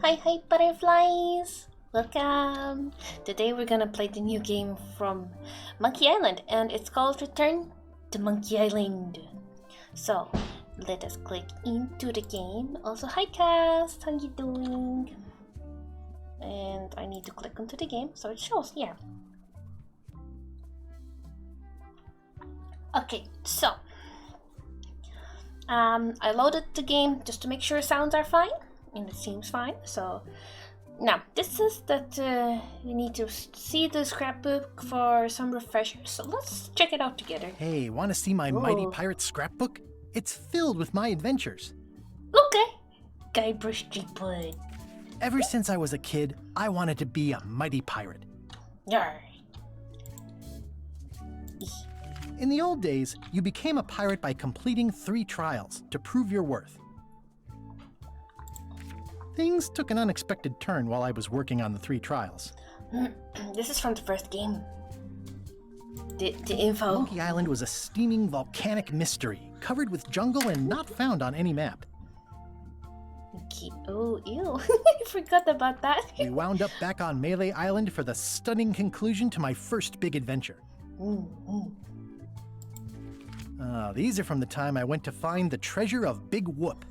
Hi butterflies! Welcome! Today we're gonna play the new game from Monkey Island and it's called Return to Monkey Island. So, let us click into the game. Also, hi Cass! How you doing? And I need to click onto the game so it shows, yeah. Okay, so I loaded the game just to make sure sounds are fine, and it seems fine. So now this is that we need to see the scrapbook for some refreshers. So let's check it out together. Hey, want to see my Mighty Pirate scrapbook? It's filled with my adventures. Okay, Guybrush Threepwood. Ever since I was a kid, I wanted to be a mighty pirate. Yarr. In the old days, you became a pirate by completing 3 trials to prove your worth. Things took an unexpected turn while I was working on the 3 trials. This is from the first game. The info. Monkey Island was a steaming volcanic mystery, covered with jungle and not found on any map. Okay. Oh, ew. I forgot about that. We wound up back on Melee Island for the stunning conclusion to my first big adventure. These are from the time I went to find the treasure of Big Whoop.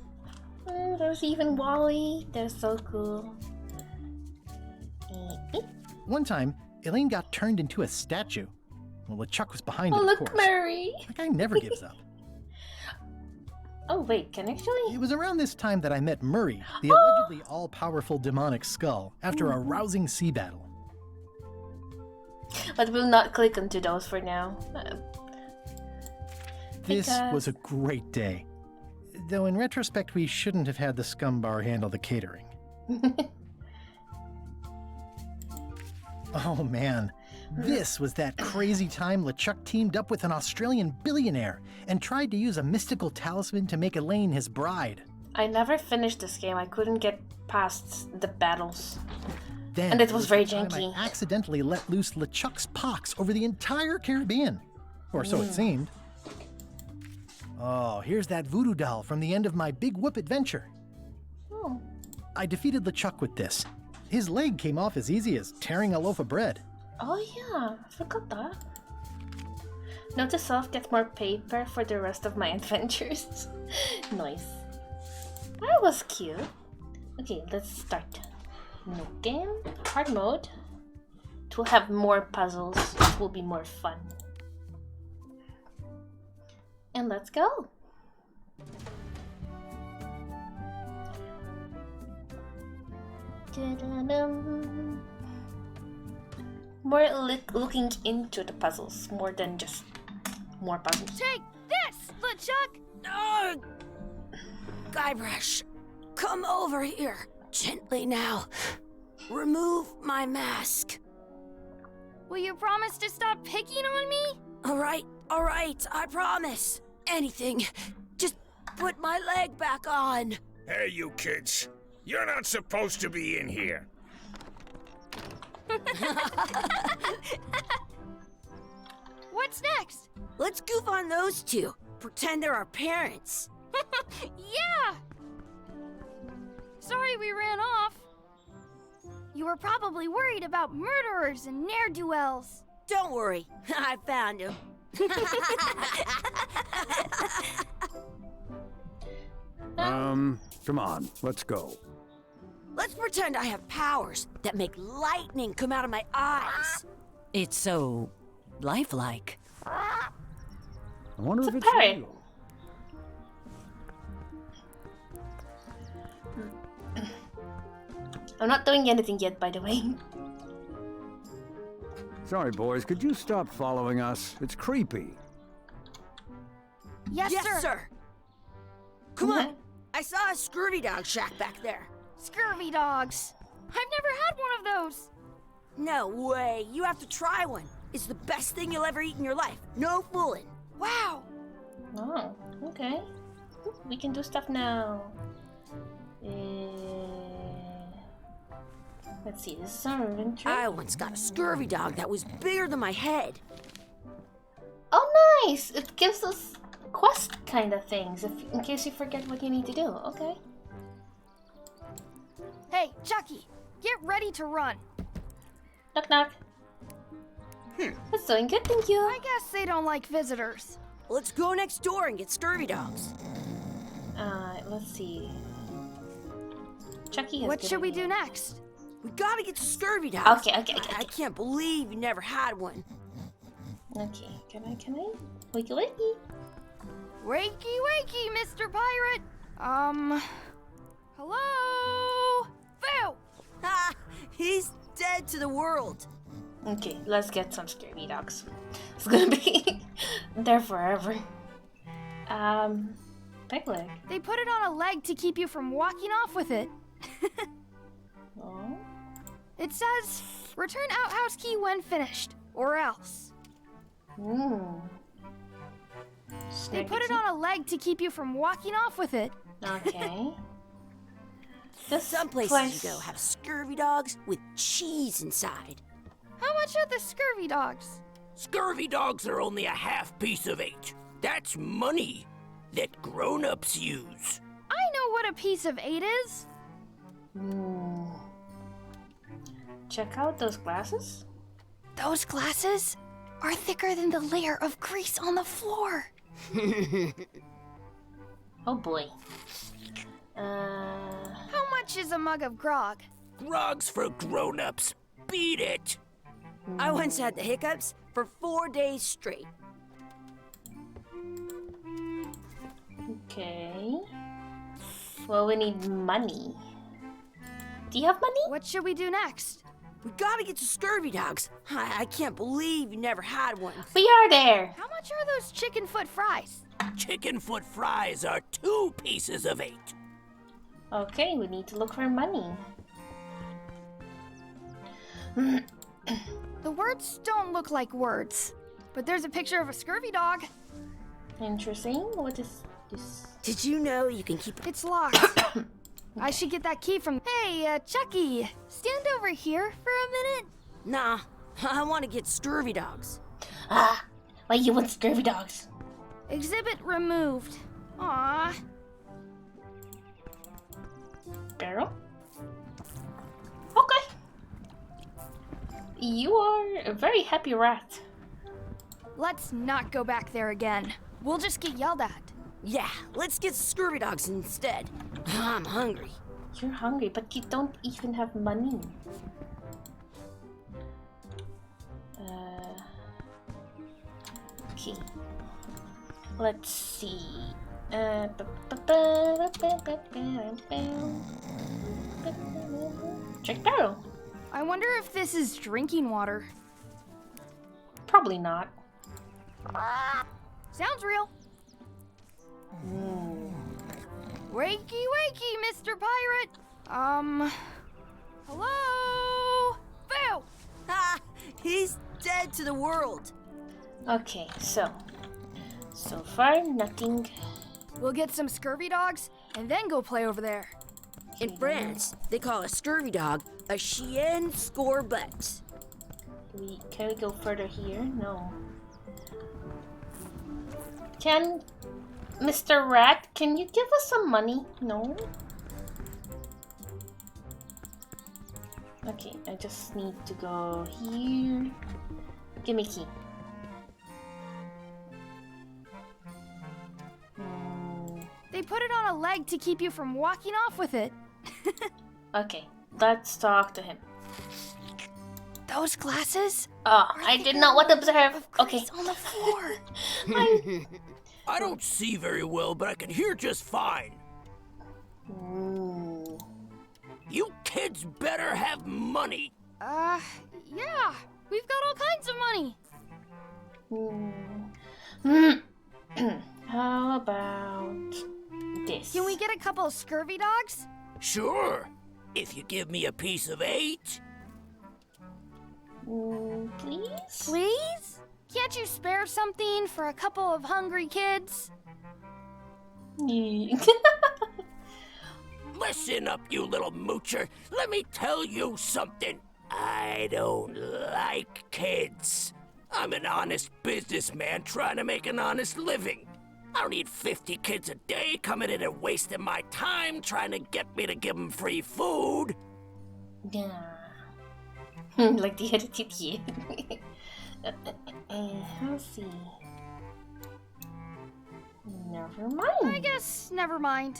There's even Wally. They're so cool. One time, Elaine got turned into a statue. Well, LeChuck was behind it, of look, course. Murray. That guy never gives up. Oh, wait, can actually? It was around this time that I met Murray, the allegedly all-powerful demonic skull, after a rousing sea battle. But we'll not click onto those for now. This was a great day. Though in retrospect, we shouldn't have had the scumbar handle the catering. Oh man, this was that crazy time LeChuck teamed up with an Australian billionaire and tried to use a mystical talisman to make Elaine his bride. I never finished this game. I couldn't get past the battles. Then, and it was very the time janky. I accidentally let loose LeChuck's pox over the entire Caribbean. Or so it seemed. Oh, here's that voodoo doll from the end of my Big Whoop adventure. Oh. I defeated LeChuck with this. His leg came off as easy as tearing a loaf of bread. Oh yeah, I forgot that. Note to self, get more paper for the rest of my adventures. Nice. That was cute. Okay, let's start. No game, hard mode. It will have more puzzles. It will be more fun. And let's go. More looking into the puzzles, more than just more puzzles. Take this, LeChuck! Ugh. Guybrush, come over here. Gently now. Remove my mask. Will you promise to stop picking on me? All right, I promise. Anything. Just put my leg back on. Hey, you kids. You're not supposed to be in here. What's next? Let's goof on those two. Pretend they're our parents. Yeah! Sorry we ran off. You were probably worried about murderers and ne'er-do-wells. Don't worry, I found him. Come on, let's go. Let's pretend I have powers that make lightning come out of my eyes. It's so lifelike. I wonder if it's parrot. real. I'm not doing anything yet, by the way. Sorry, boys, could you stop following us? It's creepy. Yes, sir. Come on. I saw a scurvy dog shack back there. Scurvy dogs. I've never had one of those. No way. You have to try one. It's the best thing you'll ever eat in your life. No fooling. Wow. Oh, okay. We can do stuff now. Let's see, this is our inventory. I once got a scurvy dog that was bigger than my head. Oh, nice! It gives us quest kind of things, in case you forget what you need to do. Okay. Hey, Chucky, get ready to run. Knock knock. That's doing good, thank you. I guess they don't like visitors. Let's go next door and get scurvy dogs. Let's see. Chucky has What good should we idea. do next? We gotta get scurvy dogs. Okay. I can't believe you never had one. Okay, can I? Wakey wakey. Wakey, wakey, Mr. Pirate. Hello? Phil! Ha! He's dead to the world. Okay, let's get some scurvy dogs. It's gonna be there forever. Peg leg. They put it on a leg to keep you from walking off with it. Oh. It says, return outhouse key when finished, or else. They put it on a leg to keep you from walking off with it. Okay. Some places you go have scurvy dogs with cheese inside. How much are the scurvy dogs? Scurvy dogs are only a half piece of 8. That's money that grown-ups use. I know what a piece of 8 is. Check out those glasses. Those glasses are thicker than the layer of grease on the floor. Oh boy. How much is a mug of grog? Grog's for grown-ups. Beat it. I once had the hiccups for 4 days straight. Okay. Well, we need money. Do you have money? What should we do next? We gotta get to scurvy dogs. I can't believe you never had one. We are there. How much are those chicken foot fries? Chicken foot fries are 2 pieces of 8. Okay, we need to look for money. The words don't look like words, but there's a picture of a scurvy dog. Interesting. What is this? Did you know you can keep... It's locked. I should get that key from... Hey, Chucky, stand over here for a minute. Nah, I want to get scurvy dogs. Why you want scurvy dogs? Exhibit removed. Aww. Barrel? Okay. You are a very happy rat. Let's not go back there again. We'll just get yelled at. Yeah, let's get scurvy dogs instead. I'm hungry. You're hungry, but you don't even have money. Okay. Let's see. Check barrel. I wonder if this is drinking water. Probably not. Sounds real. Wakey, wakey, Mr. Pirate. Hello? Phil! Ha! He's dead to the world. Okay, so far nothing. We'll get some scurvy dogs and then go play over there. In France, they call a scurvy dog a chien scorbut. Can we go further here? No. Can Mr. Rat, can you give us some money? No. Okay, I just need to go here. Give me key. They put it on a leg to keep you from walking off with it. Okay, let's talk to him. Those glasses? Oh, I did not want to observe. Okay. Grease on the floor. I don't see very well, but I can hear just fine. Ooh. You kids better have money. Yeah. We've got all kinds of money. How about this? Can we get a couple of scurvy dogs? Sure, if you give me a piece of 8. Please? Please? Can't you spare something for a couple of hungry kids? Listen up, you little moocher. Let me tell you something. I don't like kids. I'm an honest businessman trying to make an honest living. I don't need 50 kids a day coming in and wasting my time trying to get me to give them free food. Yeah. Like the edited kid. Let's see. Never mind. I guess never mind.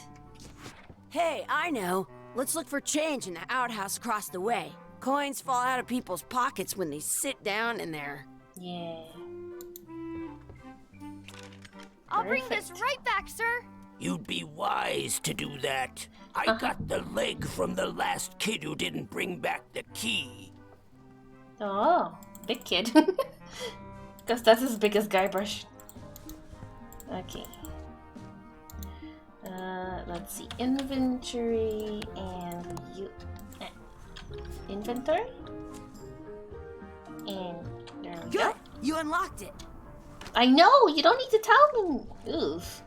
Hey, I know. Let's look for change in the outhouse across the way. Coins fall out of people's pockets when they sit down in there. Yeah. I'll bring this Perfect. right back, sir. You'd be wise to do that. I got the leg from the last kid who didn't bring back the key. Oh, big kid. Because that's as big as Guybrush. Okay. Let's see. Inventory and inventory? And there we go. Good! You unlocked it. I know! You don't need to tell me! Oof.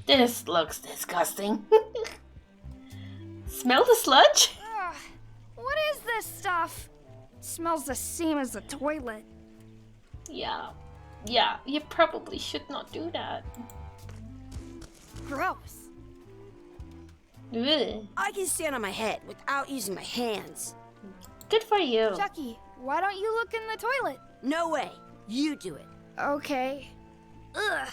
This looks disgusting. Smell the sludge? Ugh, what is this stuff? It smells the same as the toilet. Yeah. Yeah, you probably should not do that. Gross. Ugh. I can stand on my head without using my hands. Good for you. Chucky, why don't you look in the toilet? No way. You do it. Okay. Ugh,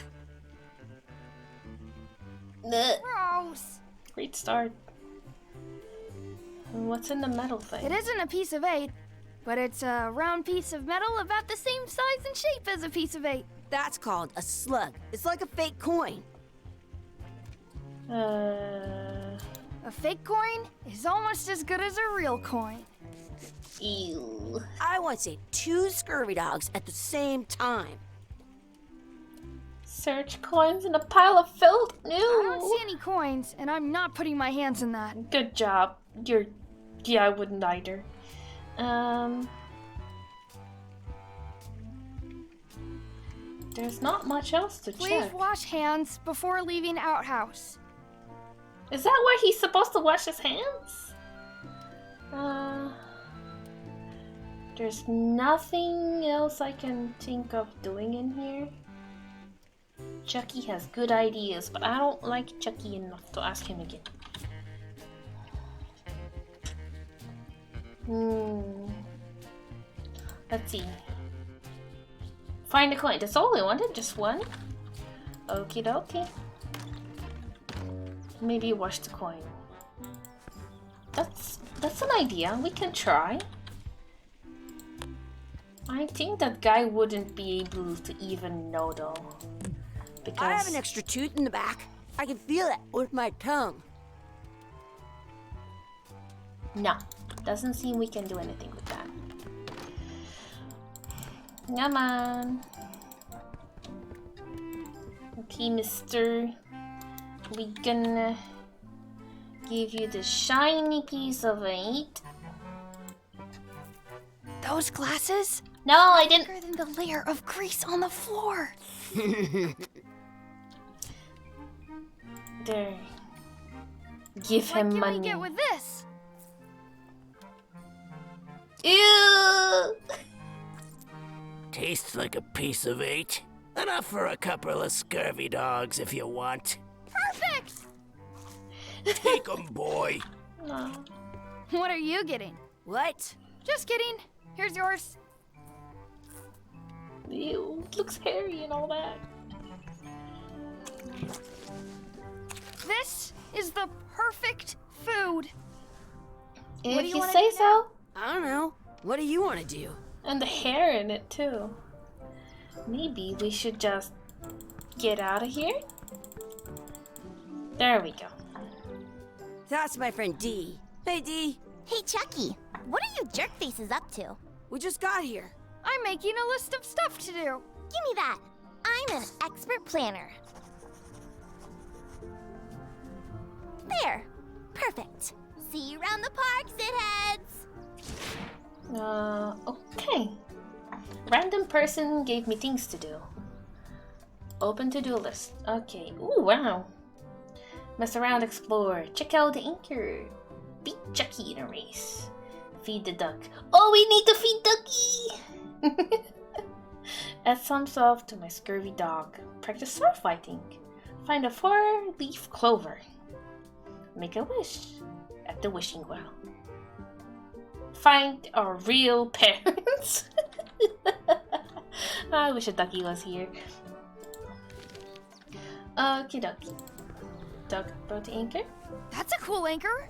Ugh. gross. Great start. And what's in the metal thing? It isn't a piece of 8, but it's a round piece of metal about the same size and shape as a piece of 8. That's called a slug. It's like a fake coin. A fake coin is almost as good as a real coin. Ew. I once ate 2 scurvy dogs at the same time. Search coins in a pile of filth? No. I don't see any coins, and I'm not putting my hands in that. Good job. Yeah, I wouldn't either. There's not much else to Please check. wash hands before leaving outhouse. Is that where he's supposed to wash his hands? There's nothing else I can think of doing in here. Chucky has good ideas, but I don't like Chucky enough to ask him again. Let's see. Find a coin. That's all we wanted, just one. Okie dokie. Maybe wash the coin. That's an idea. We can try. I think that guy wouldn't be able to even know though. Because I have an extra tooth in the back. I can feel it with my tongue. no, doesn't seem we can do anything with that. Come on. Okay, mister. We gonna give you the shiny piece of 8. Those glasses? No, I didn't. Bigger than the layer of grease on the floor. There. Give What him can money. we get with this? Ew! Tastes like a piece of 8. Enough for a couple of scurvy dogs if you want. Perfect! Take 'em, boy. No. What are you getting? What? Just kidding. Here's yours. Ew, it looks hairy and all that. This is the perfect food. What do If you you wanna say do so. I don't know. What do you want to do? And the hair in it too. Maybe we should just get out of here? There we go. That's my friend Dee. Hey, Dee. Hey, Chucky, what are you jerk faces up to? We just got here. I'm making a list of stuff to do. Give me that. I'm an expert planner. There. Perfect. See you around the park, shitheads. Okay. Random person gave me things to do. Open to-do list. Okay. Ooh, wow. Mess around, explore. Check out the anchor. Beat Chucky in a race. Feed the duck. Oh, we need to feed Ducky! Add some salt to my scurvy dog. Practice sword fighting. Find a 4-leaf clover. Make a wish at the wishing well. Find our real parents. I wish a ducky was here. Okie dokie. Dog about the anchor? That's a cool anchor.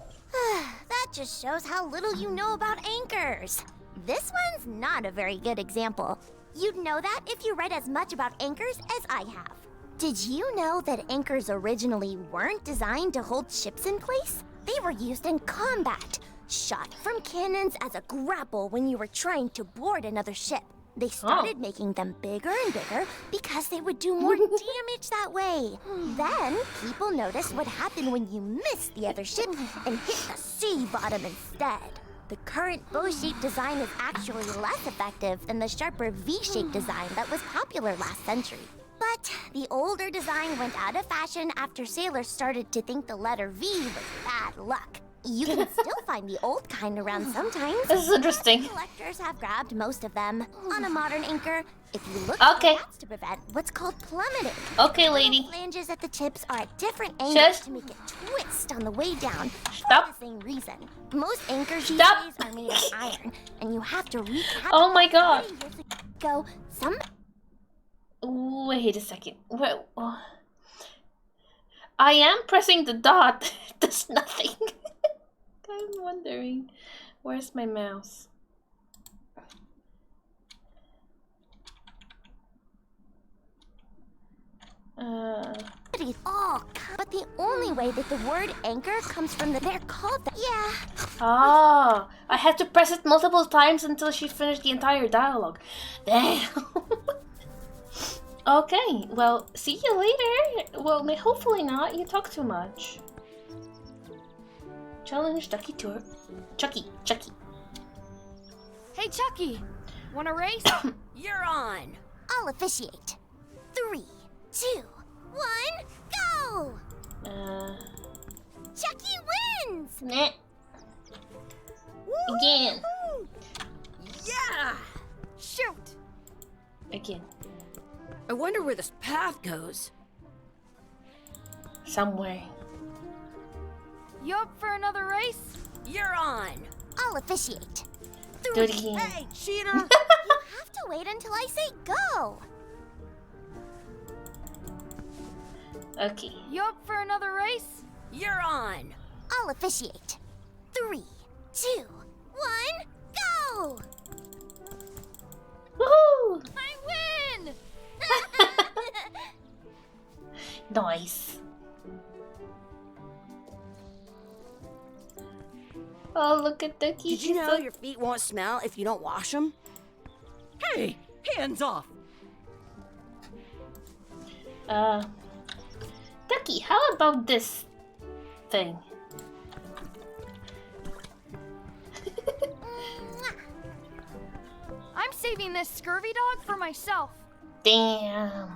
That just shows how little you know about anchors. This one's not a very good example. You'd know that if you read as much about anchors as I have. Did you know that anchors originally weren't designed to hold ships in place? They were used in combat, shot from cannons as a grapple when you were trying to board another ship. They started making them bigger and bigger because they would do more damage that way. Then, people noticed what happened when you missed the other ship and hit the sea bottom instead. The current bow-shaped design is actually less effective than the sharper V-shaped design that was popular last century. But the older design went out of fashion after sailors started to think the letter V was bad luck. You can still find the old kind around sometimes. This is interesting. Collectors have grabbed most of them. On a modern anchor, if you look Okay. that's to prevent what's called plummeting. Okay, lady. The flanges at the tips are at different angles Shush. to make it twist on the way down. Stop. For the same reason. Most anchors these Stop. days are made of iron, and you have to recap. Oh my god. Go. Some Wait a second. I am pressing the dot. It does nothing. I'm wondering. Where's my mouse? But the only way that the word anchor comes from they're called that. Yeah. Ah, I had to press it multiple times until she finished the entire dialogue. Damn. Okay, well, see you later. Well, hopefully not. You talk too much. Challenge Ducky Tour. Chucky. Hey, Chucky. Want a race? You're on. I'll officiate. 3, 2, 1, go! Chucky wins! Nah. Again. Yeah! Shoot. Again. I wonder where this path goes. Somewhere. You up for another race? You're on. I'll officiate. Do it again. Hey, cheater! You have to wait until I say go. Okay. You up for another race? You're on. I'll officiate. 3, 2, 1, go! Woohoo! I win! Nice. Oh, look at Ducky. Did you She's know so- your feet won't smell if you don't wash them? Hey, hands off! Ducky, how about this thing? I'm saving this scurvy dog for myself. Damn.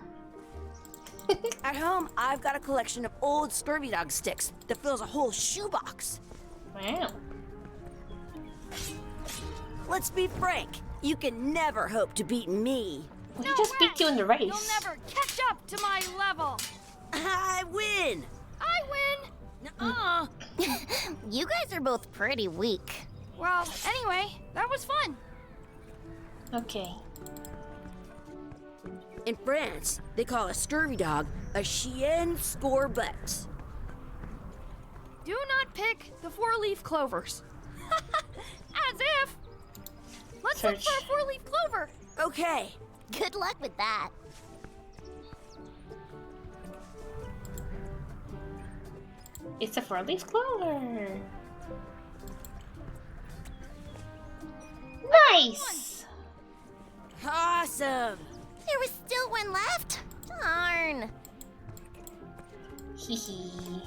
At home, I've got a collection of old scurvy dog sticks that fills a whole shoebox. Wow. Let's be frank, you can never hope to beat me. We No just way. beat you in the race. You'll never catch up to my level. I win! I win. Nuh-uh. You guys are both pretty weak. Well, anyway, that was fun. Okay. In France, they call a scurvy dog a chien scorbut. Do not pick the 4-leaf clovers. As if. Let's look Search. for a 4-leaf clover. Okay, Good luck with that. It's a 4-leaf clover. Nice. awesome! There was still one left. Darn. Hehe.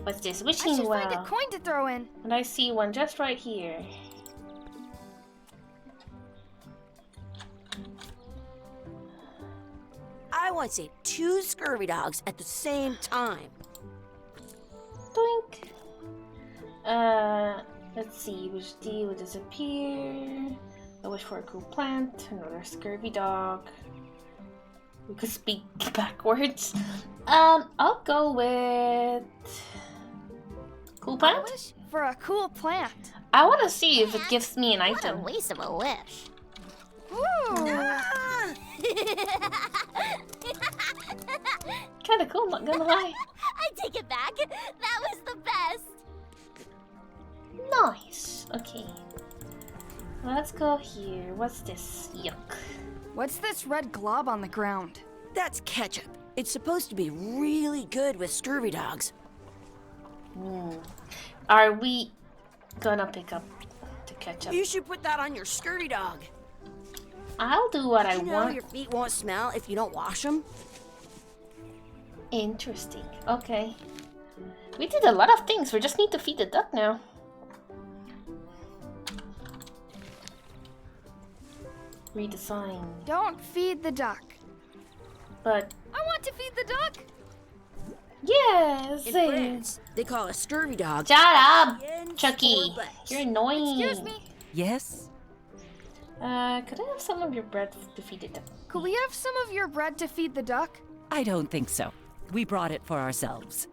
What's this? I Wishing should find a well. coin to throw in. And I see one just right here. I want to say 2 scurvy dogs at the same time. Doink. Let's see which D will disappear. I wish for a cool plant, another scurvy dog. We could speak backwards. I'll go with cool I plant. wish for a cool plant. I want to see if it gives me an What a item. waste of a wish. Ooh. Kind of cool, not gonna lie. I take it back. That was the best. Nice. Okay. Let's go here. What's this? Yuck. What's this red glob on the ground? That's ketchup. It's supposed to be really good with scurvy dogs. Are we gonna pick up the ketchup? You should put that on your scurvy dog. I'll do what I You know want. your feet won't smell if you don't wash them? Interesting. Okay. We did a lot of things. We just need to feed the duck now. Read the sign. Don't feed the duck. But I want to feed the duck. yes. In France, they call a scurvy dog. Shut up, Onions Chucky. or lettuce. You're annoying. Excuse me. Yes? Could I have some of your bread to feed the duck? Could we have some of your bread to feed the duck? I don't think so. We brought it for ourselves.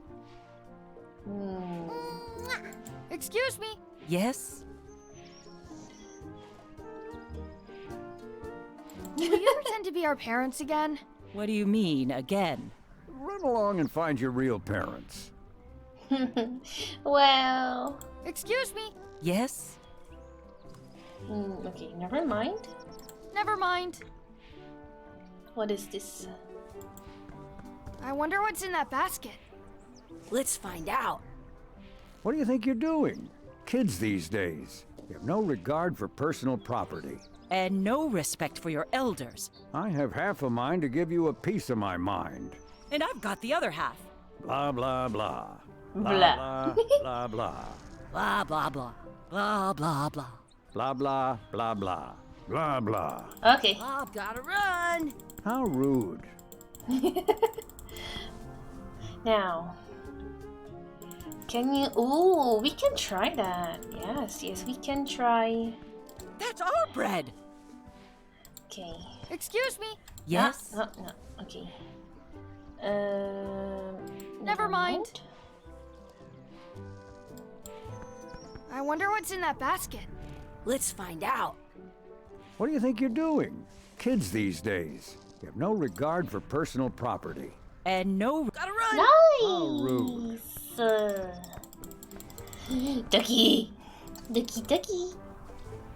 Excuse me. Yes? Will you pretend to be our parents again? What do you mean, again? Run along and find your real parents. Well, Excuse me. Yes? okay, never mind. Never mind. What is this? I wonder what's in that basket. Let's find out. What do you think you're doing? Kids these days. You have no regard for personal property. And no respect for your elders. I have half a mind to give you a piece of my mind. And I've got the other half. Blah, blah, blah. Blah. Blah, blah, blah. Blah, blah, blah. Blah, blah, blah. Blah, blah, blah, blah. Blah, blah. Okay. I've gotta run. How rude. Now, can you? Ooh, we can try that. Yes, yes, we can try. That's our bread. Okay. Excuse me. Yes? No, no. Okay. Never mind. I wonder what's in that basket. Let's find out. What do you think you're doing? Kids these days. You have no regard for personal property. And no... Gotta run. How rude. Nice. Ducky. Ducky, ducky.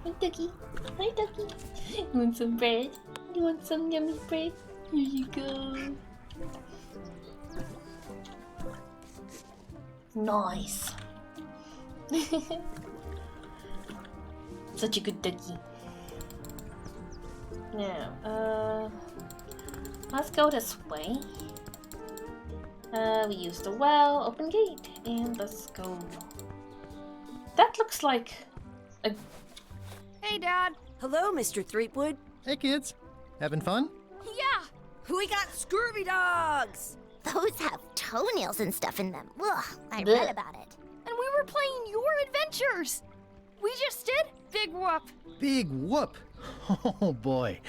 Hi, ducky. Hi, ducky. You want some bread? You want some yummy bread? Here you go. Nice. Such a good ducky. Now, let's go this way. We use the well, open gate, and let's go. That looks like a... Hey, Dad. Hello, Mr. Threepwood. Hey kids, having fun? Yeah. We got scurvy dogs. Those have toenails and stuff in them. Ugh, I Blech. read about it. And we were playing your adventures. We just did. Big whoop. Big whoop! Oh boy,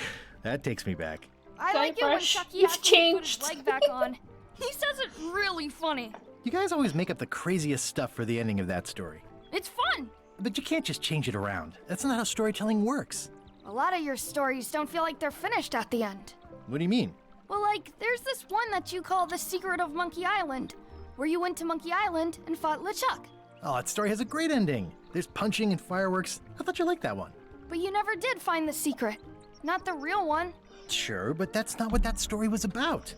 that takes me back. I like it when Guybrush, Chucky you've has to put his changed. leg back on. He says it really funny. You guys always make up the craziest stuff for the ending of that story. It's fun. But you can't just change it around. That's not how storytelling works. A lot of your stories don't feel like they're finished at the end. What do you mean? Well, like, there's this one that you call The Secret of Monkey Island, where you went to Monkey Island and fought LeChuck. Oh, that story has a great ending. There's punching and fireworks. I thought you liked that one. But you never did find the secret. Not the real one. Sure, but that's not what that story was about.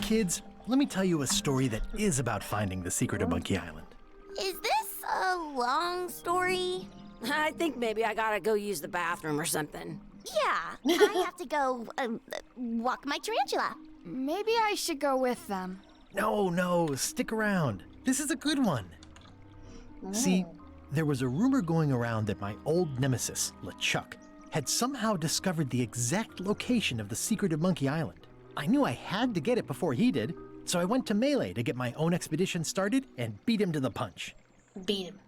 Kids, let me tell you a story that is about finding the secret of Monkey Island. Is this a long story? I think maybe I gotta go use the bathroom or something. Yeah, I have to go walk my tarantula. Maybe I should go with them. No, stick around. This is a good one. See, there was a rumor going around that my old nemesis, LeChuck, had somehow discovered the exact location of the secret of Monkey Island. I knew I had to get it before he did, so I went to Melee to get my own expedition started and beat him to the punch. Beat him.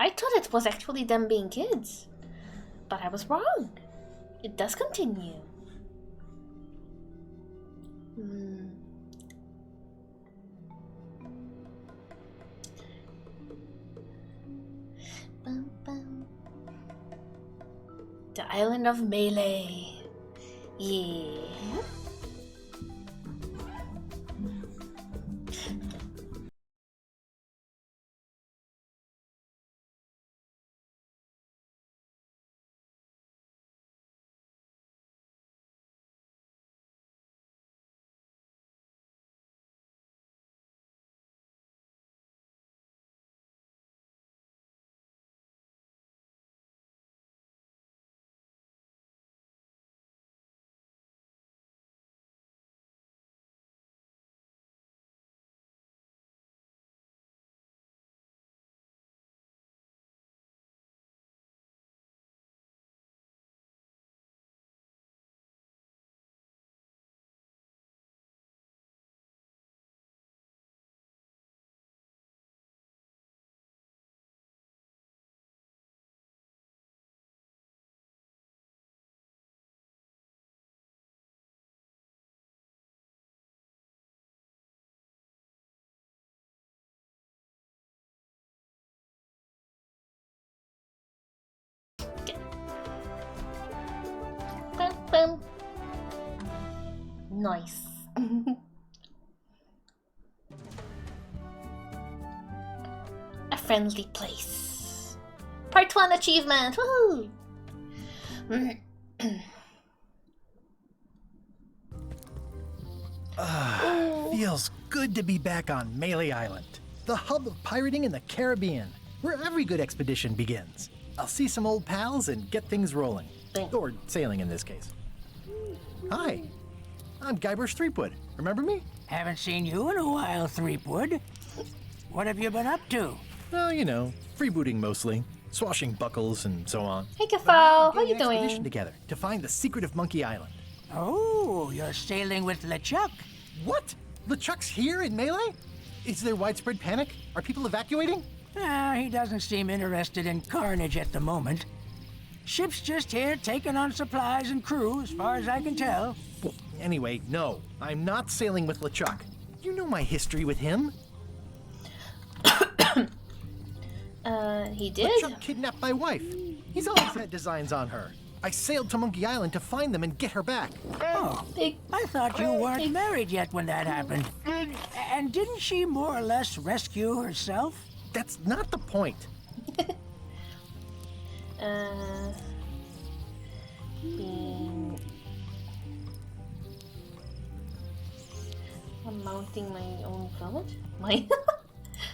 I thought it was actually them being kids, but I was wrong. It does continue. Bum, bum. The island of Melee. Yeah. Bum, bum. Nice. A friendly place. Part 1 achievement. Woohoo! Feels good to be back on Melee Island, the hub of pirating in the Caribbean, where every good expedition begins. I'll see some old pals and get things rolling. Thanks. Or sailing in this case. Hi, I'm Guybrush Threepwood. Remember me? Haven't seen you in a while, Threepwood. What have you been up to? Well, you know, freebooting mostly, swashing buckles and so on. Hey, Kafal, how Getting you an expedition doing? together to find the secret of Monkey Island. Oh, you're sailing with LeChuck. What? LeChuck's here in Melee? Is there widespread panic? Are people evacuating? He doesn't seem interested in carnage at the moment. Ship's just here taking on supplies and crew, as far as I can tell. Well, anyway, no, I'm not sailing with LeChuck. You know my history with him. He did? LeChuck kidnapped my wife. He's always had designs on her. I sailed to Monkey Island to find them and get her back. Oh, Big. I thought you weren't married yet when that happened. And didn't she more or less rescue herself? That's not the point. Being... I'm mounting my own village? My...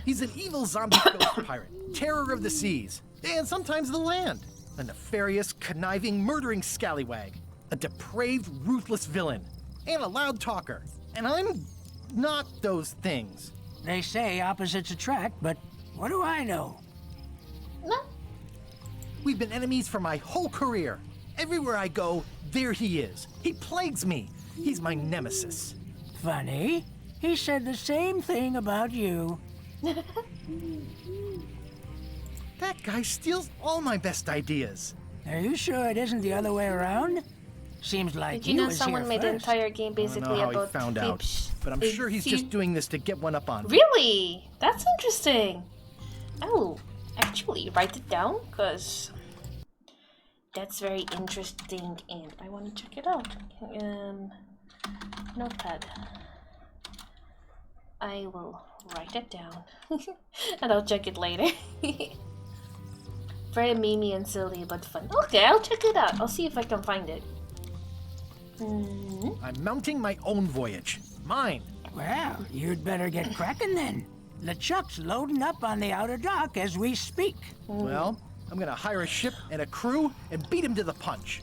He's an evil zombie ghost pirate, terror of the seas, and sometimes the land. A nefarious, conniving, murdering scallywag. A depraved, ruthless villain. And a loud talker. And I'm not those things. They say opposites attract, but what do I know? No. We've been enemies for my whole career. Everywhere I go, there he is. He plagues me. He's my nemesis. Funny. He said the same thing about you. That guy steals all my best ideas. Are you sure it isn't the other way around? Seems like Did you know was someone here made the first. entire game I don't basically know how about he found out, peeps? but I'm sure he's just doing this to get one up on me. Really? That's interesting. Oh, actually, write it down, because that's very interesting and I want to check it out. Notepad. I will write it down and I'll check it later. Very memey and silly, but fun. Okay, I'll check it out. I'll see if I can find it. I'm mounting my own voyage. Mine. Well, you'd better get cracking then. LeChuck's loading up on the outer dock as we speak. Well, I'm gonna hire a ship and a crew and beat him to the punch.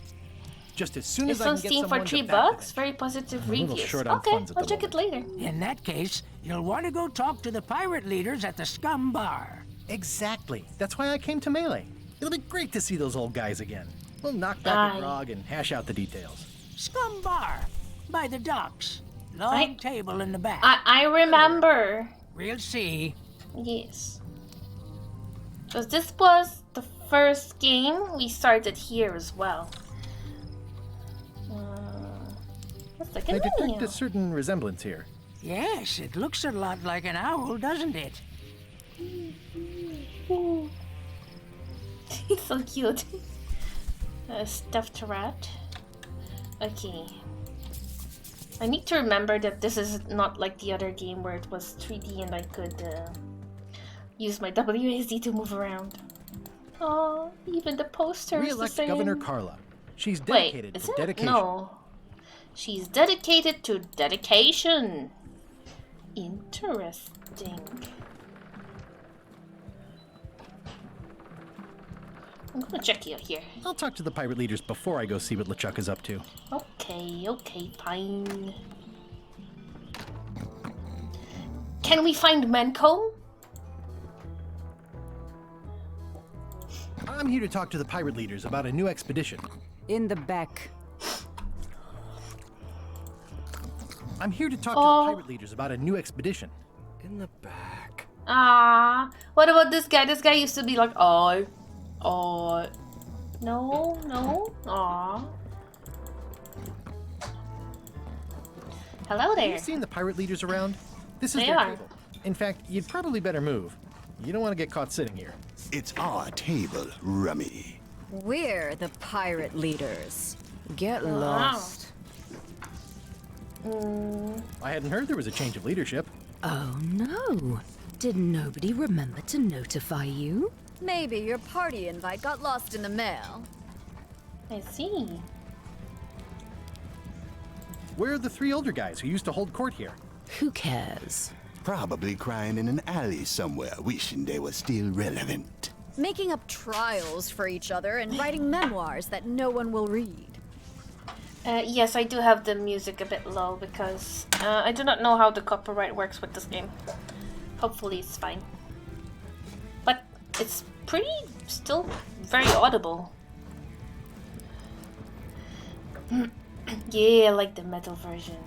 Just as soon as It's I on can get Steam for someone to $3. back it. Very positive a little reviews. short on Okay, funds at I'll the check it later. In that case, you'll want to go talk to the pirate leaders at the Scum Bar. Exactly. That's why I came to Melee. It'll be great to see those old guys again. We'll knock back Aye. a grog and hash out the details. Scum Bar, by the docks. Long I- table in the back. I remember. We'll see. Yes. Because this was the first game we started here as well. What's like I a detect menu? a certain resemblance here. Yes, it looks a lot like an owl, doesn't it? He's so cute. A stuffed rat. Okay. I need to remember that this is not like the other game where it was 3D and I could use my WASD to move around. Oh, even the poster is the Re-elect same. Governor Carla. She's Wait, dedicated is to it? dedication. No. She's dedicated to dedication. Interesting. I'm gonna check you out here. I'll talk to the pirate leaders before I go see what LeChuck is up to. Okay, fine. Can we find Menko? I'm here to talk to the pirate leaders about a new expedition. In the back. I'm here to talk to the pirate leaders about a new expedition. In the back. Ah, what about this guy? This guy used to be like, no, aw. Hello Have there. you seen the pirate leaders around? This is They their are. table. In fact, you'd probably better move. You don't want to get caught sitting here. It's our table, Rummy. We're the pirate leaders. Get Wow. lost. I hadn't heard there was a change of leadership. Oh no. Did nobody remember to notify you? Maybe your party invite got lost in the mail. I see. Where are the three older guys who used to hold court here? Who cares? Probably crying in an alley somewhere, wishing they were still relevant. Making up trials for each other and writing memoirs that no one will read. Yes, I do have the music a bit low because I do not know how the copyright works with this game. Hopefully it's fine. But it's still very audible. Yeah, I like the metal version.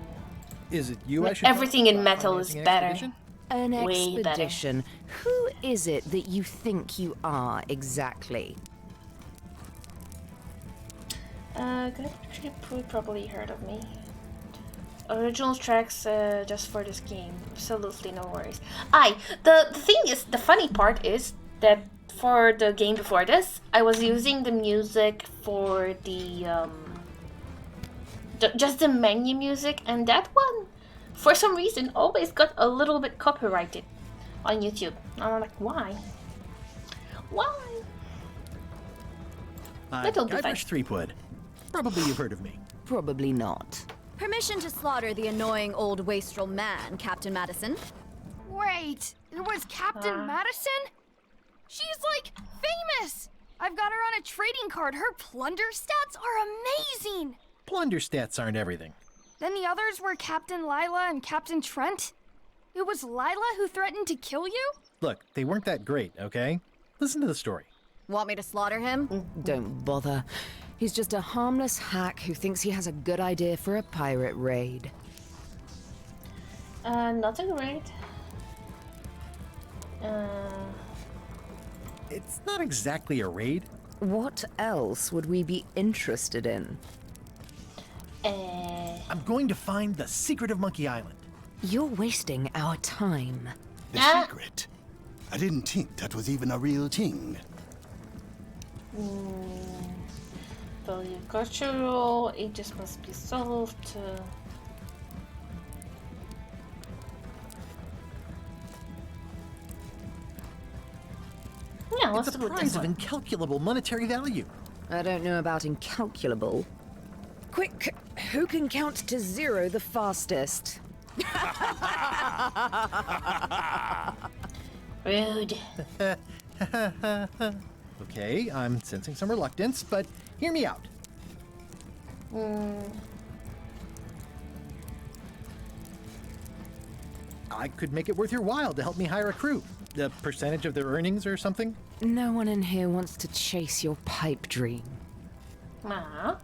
Is it you I Like, should talk everything to in about metal is financing an better. expedition? An Way better. expedition. Who is it that you think you are exactly? You probably heard of me. Original tracks just for this game. Absolutely no worries. The thing is, the funny part is that for the game before this, I was using the music for the just the menu music, and that one, for some reason, always got a little bit copyrighted on YouTube. And I'm like, why? Why? Little Guybrush device. Threepwood. Probably you've heard of me. Probably not. Permission to slaughter the annoying old wastrel man, Captain Madison. Wait, it was Captain Madison? She's like famous! I've got her on a trading card. Her plunder stats are amazing! Plunder stats aren't everything. Then the others were Captain Lila and Captain Trent? It was Lila who threatened to kill you? Look, they weren't that great, okay? Listen to the story. Want me to slaughter him? Don't bother. He's just a harmless hack who thinks he has a good idea for a pirate raid. Nothing great. It's not exactly a raid. What else would we be interested in? I'm going to find the secret of Monkey Island. You're wasting our time. The secret? I didn't think that was even a real thing. Value cultural, ages must be solved. Yeah, let's It's a do it this prize of one. incalculable monetary value. I don't know about incalculable. Quick, who can count to 0 the fastest? Rude. Okay, I'm sensing some reluctance, but hear me out. I could make it worth your while to help me hire a crew. A percentage of their earnings or something? No one in here wants to chase your pipe dream. Ah.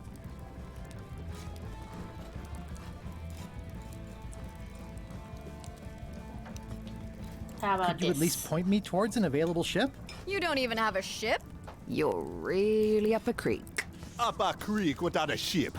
How about Could you at least point me towards an available ship? You don't even have a ship? You're really up a creek. Up a creek without a ship.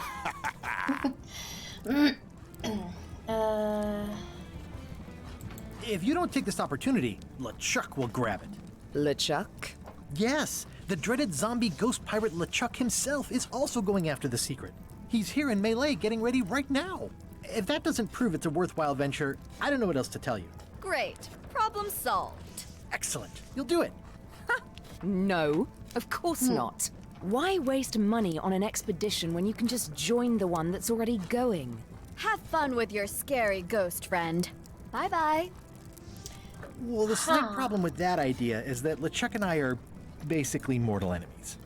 If you don't take this opportunity, LeChuck will grab it. LeChuck? Yes, the dreaded zombie ghost pirate LeChuck himself is also going after the secret. He's here in Melee getting ready right now. If that doesn't prove it's a worthwhile venture, I don't know what else to tell you. Great. Problem solved. Excellent. You'll do it. No, of course not. Why waste money on an expedition when you can just join the one that's already going? Have fun with your scary ghost friend. Bye-bye. Well, the slight problem with that idea is that LeChuck and I are basically mortal enemies.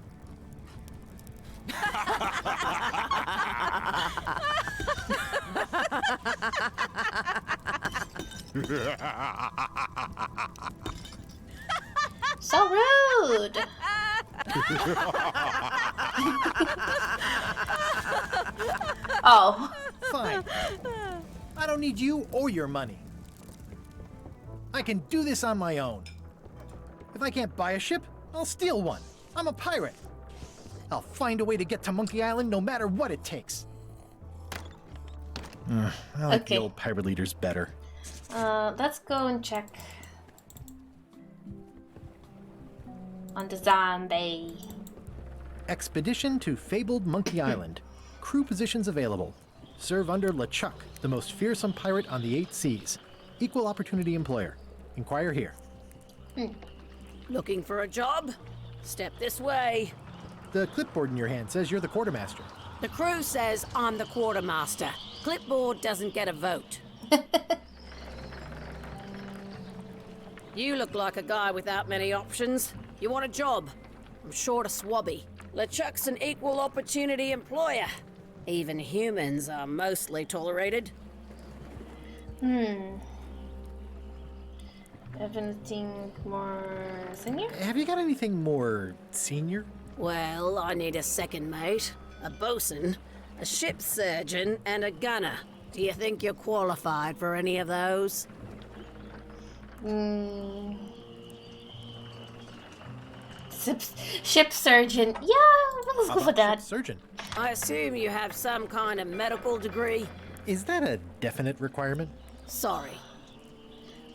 So rude! Oh. Fine. I don't need you or your money. I can do this on my own. If I can't buy a ship, I'll steal one. I'm a pirate. I'll find a way to get to Monkey Island no matter what it takes. I like the old pirate leaders better. Let's go and check on the zombie. Expedition to fabled Monkey Island. Crew positions available. Serve under LeChuck, the most fearsome pirate on the 8 seas. Equal opportunity employer. Inquire here. Looking for a job? Step this way. The clipboard in your hand says you're the quartermaster. The crew says I'm the quartermaster. Clipboard doesn't get a vote. You look like a guy without many options. You want a job? I'm short of swabby. LeChuck's an equal opportunity employer. Even humans are mostly tolerated. Anything more senior? Have you got anything more senior? Well, I need a second mate, a bosun, a ship surgeon, and a gunner. Do you think you're qualified for any of those? Ship surgeon. Yeah, let's go for that. Surgeon. I assume you have some kind of medical degree? Is that a definite requirement? Sorry.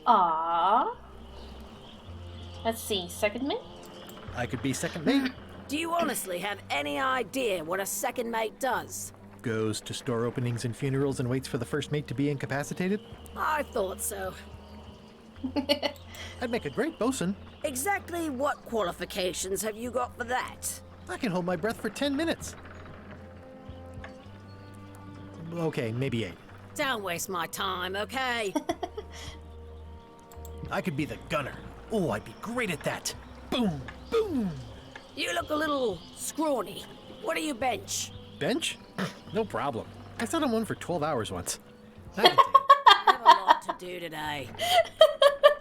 Aww. Let's see, second mate? I could be second mate. Do you honestly have any idea what a second mate does? Goes to store openings and funerals and waits for the first mate to be incapacitated? I thought so. I'd make a great bosun. Exactly what qualifications have you got for that? I can hold my breath for 10 minutes. Okay, maybe 8. Don't waste my time, okay? I could be the gunner. Oh, I'd be great at that. Boom, boom. You look a little scrawny. What do you bench? Bench? No problem. I sat on one for 12 hours once. I have a lot to do today.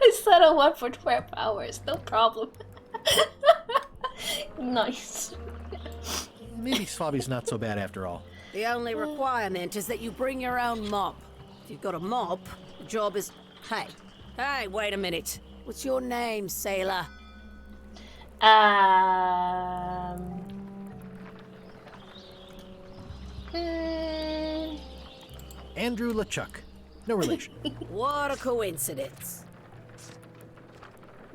I sat on one for 12 hours. No problem. Nice. Maybe Swabby's not so bad after all. The only requirement is that you bring your own mop. If you've got a mop, the job is... Hey, wait a minute. What's your name, sailor? Andrew LeChuck. No relation. What a coincidence.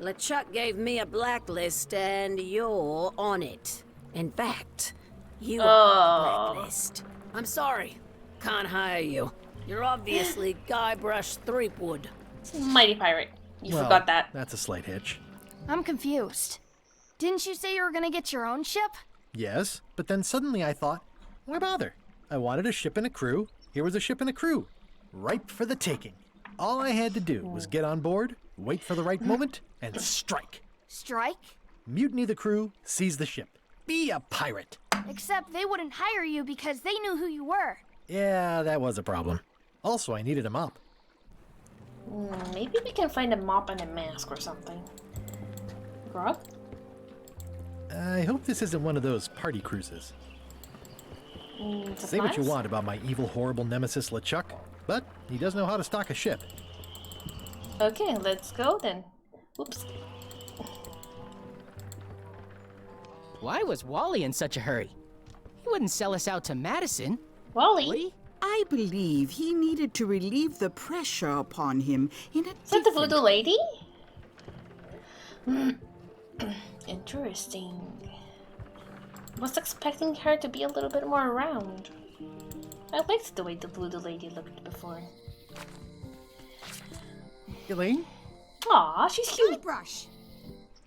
LeChuck gave me a blacklist and you're on it. In fact, you are on the blacklist. I'm sorry. Can't hire you. You're obviously Guybrush Threepwood. Mighty pirate. You forgot that. That's a slight hitch. I'm confused. Didn't you say you were gonna get your own ship? Yes, but then suddenly I thought, why bother? I wanted a ship and a crew. Here was a ship and a crew. Ripe for the taking. All I had to do was get on board, wait for the right moment, and strike. Strike? Mutiny the crew, seize the ship. Be a pirate. Except they wouldn't hire you because they knew who you were. Yeah, that was a problem. Also, I needed a mop. Maybe we can find a mop and a mask or something. Grub? I hope this isn't one of those party cruises. Say what you want about my evil, horrible nemesis LeChuck, but he does know how to stock a ship. Okay, let's go then. Oops. Why was Wally in such a hurry? He wouldn't sell us out to Madison. Wally? Would he? I believe he needed to relieve the pressure upon him in a Is that the voodoo lady? Interesting. Was expecting her to be a little bit more around. I liked the way the voodoo lady looked before. Elaine? Aw, she's cute. Brush.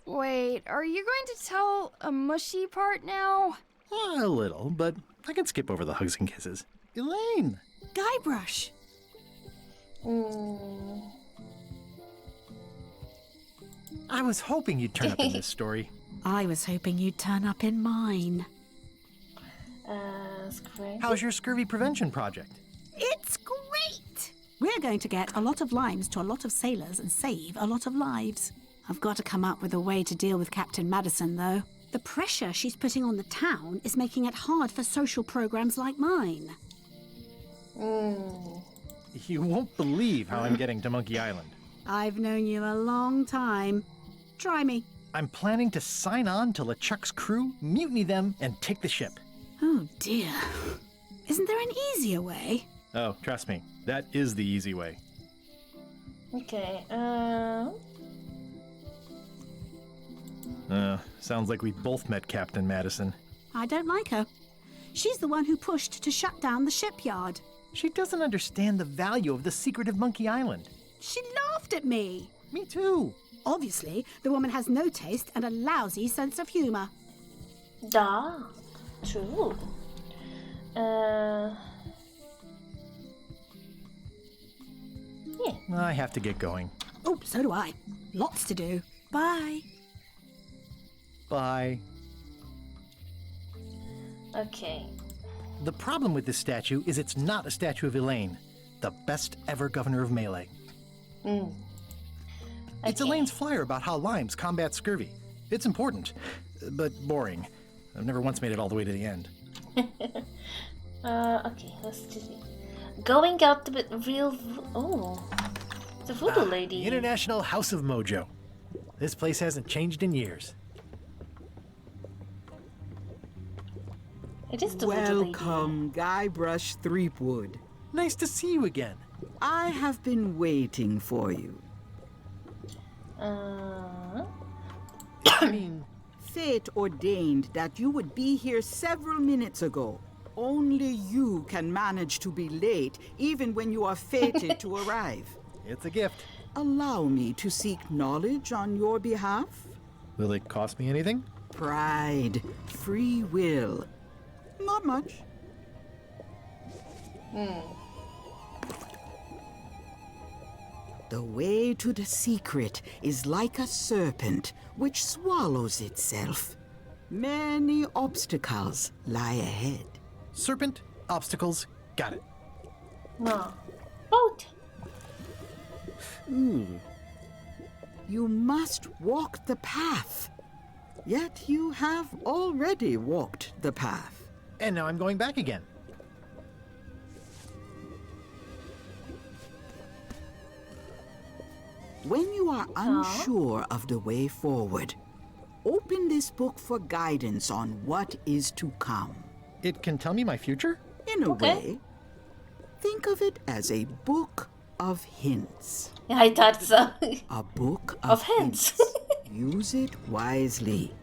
Wait, are you going to tell a mushy part now? A little, but I can skip over the hugs and kisses. Elaine! Guybrush. I was hoping you'd turn up in this story. I was hoping you'd turn up in mine. How's your scurvy prevention project? It's great! We're going to get a lot of limes to a lot of sailors and save a lot of lives. I've got to come up with a way to deal with Captain Madison, though. The pressure she's putting on the town is making it hard for social programs like mine. You won't believe how I'm getting to Monkey Island. I've known you a long time. Try me. I'm planning to sign on to LeChuck's crew, mutiny them, and take the ship. Oh, dear. Isn't there an easier way? Oh, trust me, that is the easy way. Okay, Sounds like we both met Captain Madison. I don't like her. She's the one who pushed to shut down the shipyard. She doesn't understand the value of the secret of Monkey Island. She laughed at me. Me too. Obviously, the woman has no taste and a lousy sense of humor. Duh. True. Yeah. I have to get going. Oh, so do I. Lots to do. Bye. Bye. Okay. The problem with this statue is it's not a statue of Elaine, the best ever governor of Melee. It's Elaine's flyer about how limes combat scurvy. It's important, but boring. I've never once made it all the way to the end. Okay, let's do it. Going out the real... Oh, the voodoo lady. The International House of Mojo. This place hasn't changed in years. It is the voodoo lady. Welcome, Guybrush Threepwood. Nice to see you again. I have been waiting for you. Fate ordained that you would be here several minutes ago. Only you can manage to be late, even when you are fated to arrive. It's a gift. Allow me to seek knowledge on your behalf. Will it cost me anything? Pride, free will. Not much. The way to the secret is like a serpent which swallows itself. Many obstacles lie ahead. Serpent, obstacles, got it. No. Boat. You must walk the path. Yet you have already walked the path. And now I'm going back again. When you are unsure of the way forward, open this book for guidance on what is to come. It can tell me my future? In a way, think of it as a book of hints. Yeah, I thought so. A book of hints. Use it wisely.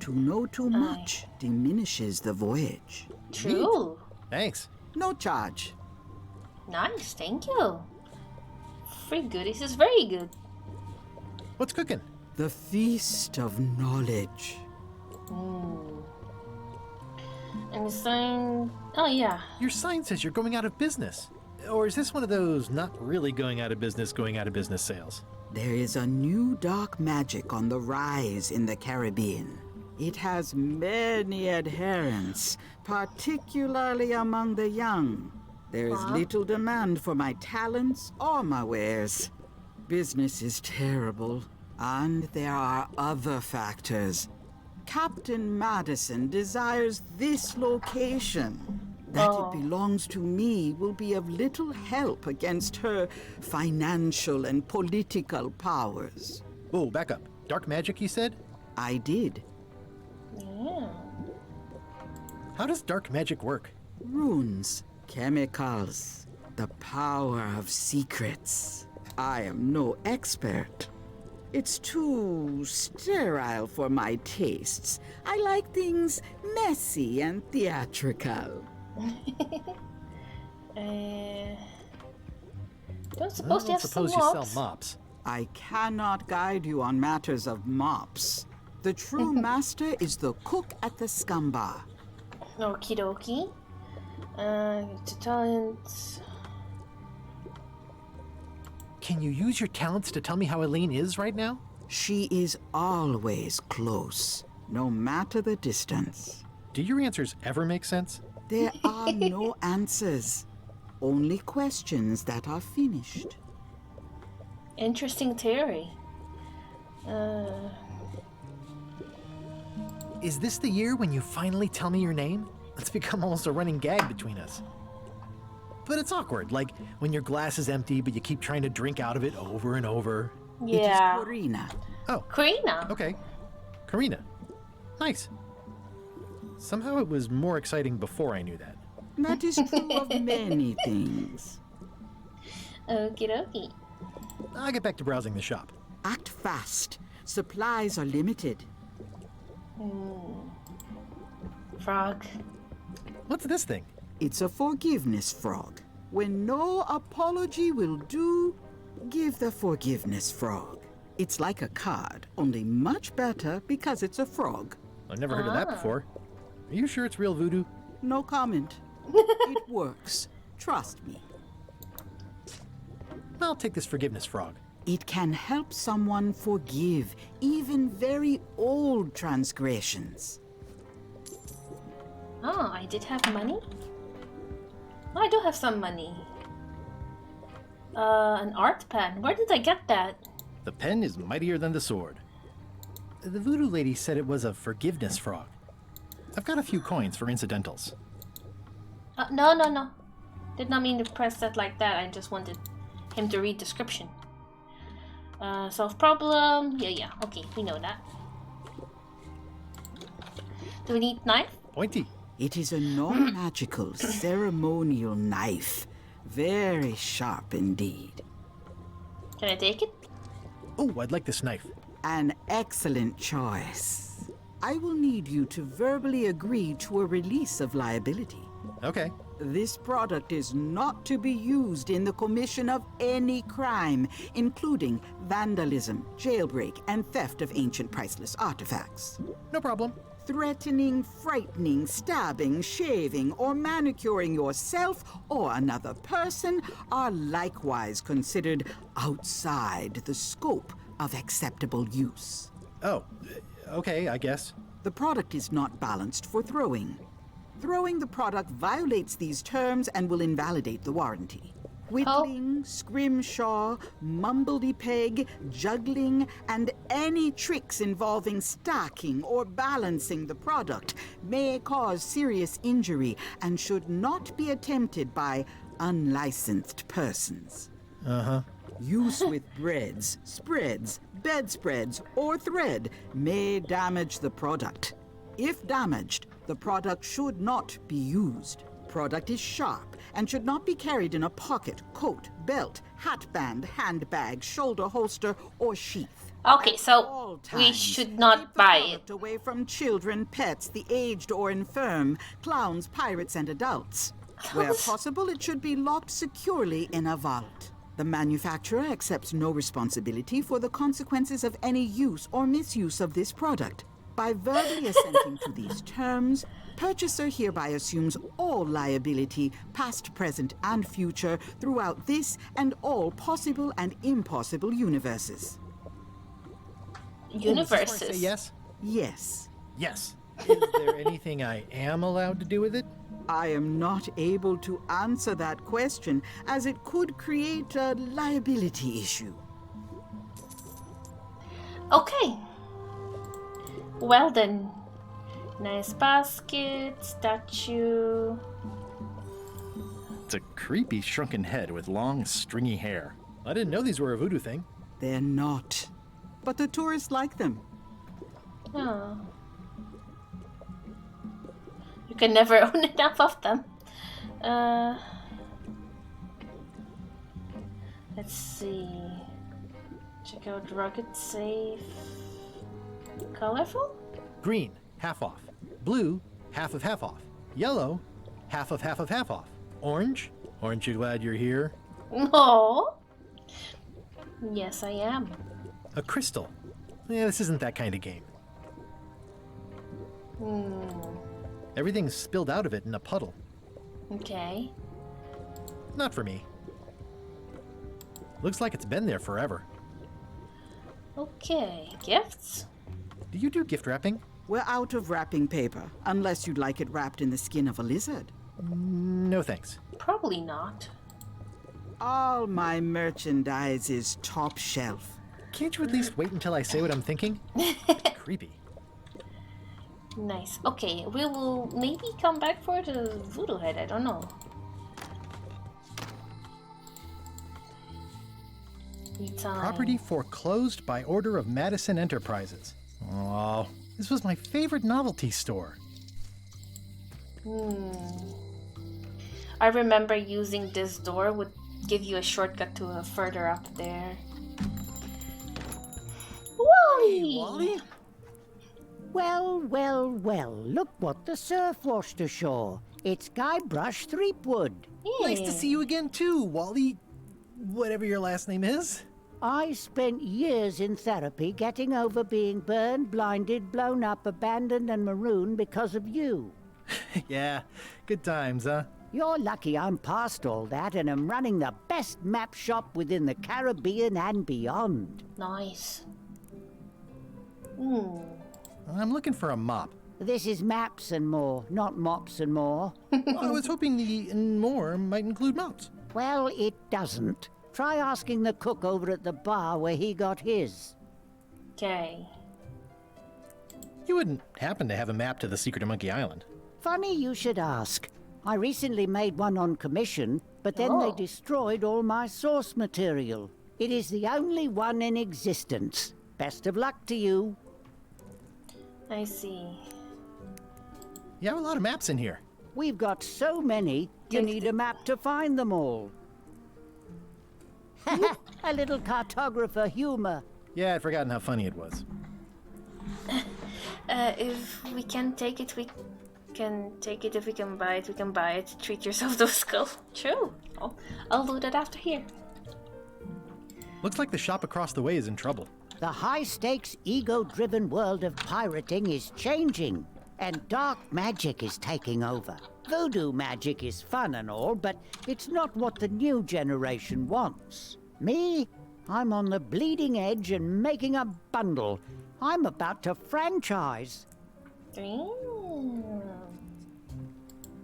To know too much diminishes the voyage. True. Thanks. No charge. Nice, thank you. Free goodies is very good. What's cooking? The feast of knowledge. And the sign... Oh, yeah. Your sign says you're going out of business. Or is this one of those not really going out of business sales? There is a new dark magic on the rise in the Caribbean. It has many adherents, particularly among the young. There is little demand for my talents or my wares. Business is terrible, and there are other factors. Captain Madison desires this location. That it belongs to me will be of little help against her financial and political powers. Oh, back up. Dark magic, you said? I did. Yeah. How does dark magic work? Runes, chemicals, the power of secrets. I am no expert. It's too sterile for my tastes. I like things messy and theatrical. Don't suppose you have some you mops? sell mops. I cannot guide you on matters of mops. The true master is the cook at the scum bar. Okie dokie. Talents. Can you use your talents to tell me how Elaine is right now? She is always close, no matter the distance. Do your answers ever make sense? There are no answers, only questions that are finished. Interesting theory. Is this the year when you finally tell me your name? It's become almost a running gag between us. But it's awkward, like when your glass is empty but you keep trying to drink out of it over and over. Yeah. It is Corina. Oh. Karina. Okay. Karina. Nice. Somehow it was more exciting before I knew that. That is true of many things. Okie dokie. I'll get back to browsing the shop. Act fast. Supplies are limited. Frog. What's this thing? It's a forgiveness frog. When no apology will do, give the forgiveness frog. It's like a card, only much better because it's a frog. I've never heard of that before. Are you sure it's real voodoo? No comment. It works. Trust me. I'll take this forgiveness frog. It can help someone forgive even very old transgressions. Oh, I did have money? Oh, I do have some money. An art pen. Where did I get that? The pen is mightier than the sword. The voodoo lady said it was a forgiveness frog. I've got a few coins for incidentals. No. Did not mean to press that like that. I just wanted him to read description. Solve problem. Yeah. Okay, we know that. Do we need knife? Pointy. It is a non-magical ceremonial knife. Very sharp indeed. Can I take it? Oh, I'd like this knife. An excellent choice. I will need you to verbally agree to a release of liability. Okay. This product is not to be used in the commission of any crime, including vandalism, jailbreak, and theft of ancient priceless artifacts. No problem. Threatening, frightening, stabbing, shaving, or manicuring yourself or another person are likewise considered outside the scope of acceptable use. Oh, okay, I guess. The product is not balanced for throwing. Throwing the product violates these terms and will invalidate the warranty. Whittling, scrimshaw, mumbledy-peg, juggling, and any tricks involving stacking or balancing the product may cause serious injury and should not be attempted by unlicensed persons. Uh-huh. Use with breads, spreads, bedspreads, or thread may damage the product. If damaged, the product should not be used. Product is sharp and should not be carried in a pocket, coat, belt, hatband, handbag, shoulder holster, or sheath. Okay, so we should not buy it. Away from children, pets, the aged or infirm, clowns, pirates, and adults. Where possible, it should be locked securely in a vault. The manufacturer accepts no responsibility for the consequences of any use or misuse of this product. By verbally assenting to these terms, purchaser hereby assumes all liability, past, present, and future, throughout this and all possible and impossible universes. Universes? Say yes? Yes. Yes. Is there anything I am allowed to do with it? I am not able to answer that question, as it could create a liability issue. Okay. Well then. Nice basket, statue. It's a creepy shrunken head with long, stringy hair. I didn't know these were a voodoo thing. They're not. But the tourists like them. Oh. You can never own enough of them. Let's see. Check out rugged, safe, colorful? Green, half off. Blue, half off. Yellow, half off. Orange, aren't you glad you're here? No. Yes, I am. A crystal. Yeah, this isn't that kind of game. Everything's spilled out of it in a puddle. Okay. Not for me. Looks like it's been there forever. Okay, gifts? Do you do gift wrapping? We're out of wrapping paper, unless you'd like it wrapped in the skin of a lizard. No thanks. Probably not. All my merchandise is top shelf. Can't you at least wait until I say what I'm thinking? Creepy. Nice. Okay, we will maybe come back for the voodoo head. I don't know. Property foreclosed by order of Madison Enterprises. Oh, this was my favorite novelty store. I remember using this door would give you a shortcut to a further up there. Wally! Hey, Wally? Well, well, well, look what the surf washed ashore. It's Guybrush Threepwood. Nice to see you again too, Wally. Whatever your last name is. I spent years in therapy getting over being burned, blinded, blown up, abandoned, and marooned because of you. Yeah, good times, huh? You're lucky I'm past all that and am running the best map shop within the Caribbean and beyond. Nice. I'm looking for a mop. This is maps and more, not mops and more. I was hoping the and more might include mops. Well, it doesn't. Try asking the cook over at the bar where he got his. Okay. You wouldn't happen to have a map to the secret of Monkey Island? Funny you should ask. I recently made one on commission, but then they destroyed all my source material. It is the only one in existence. Best of luck to you. I see. You have a lot of maps in here. We've got so many, you need a map to find them all. A little cartographer humor. Yeah, I'd forgotten how funny it was. If we can take it, we can take it. If we can buy it, we can buy it. Treat yourself to a skull. True. I'll do that after here. Looks like the shop across the way is in trouble. The high-stakes, ego-driven world of pirating is changing, and dark magic is taking over. Voodoo magic is fun and all, but it's not what the new generation wants. Me? I'm on the bleeding edge and making a bundle. I'm about to franchise.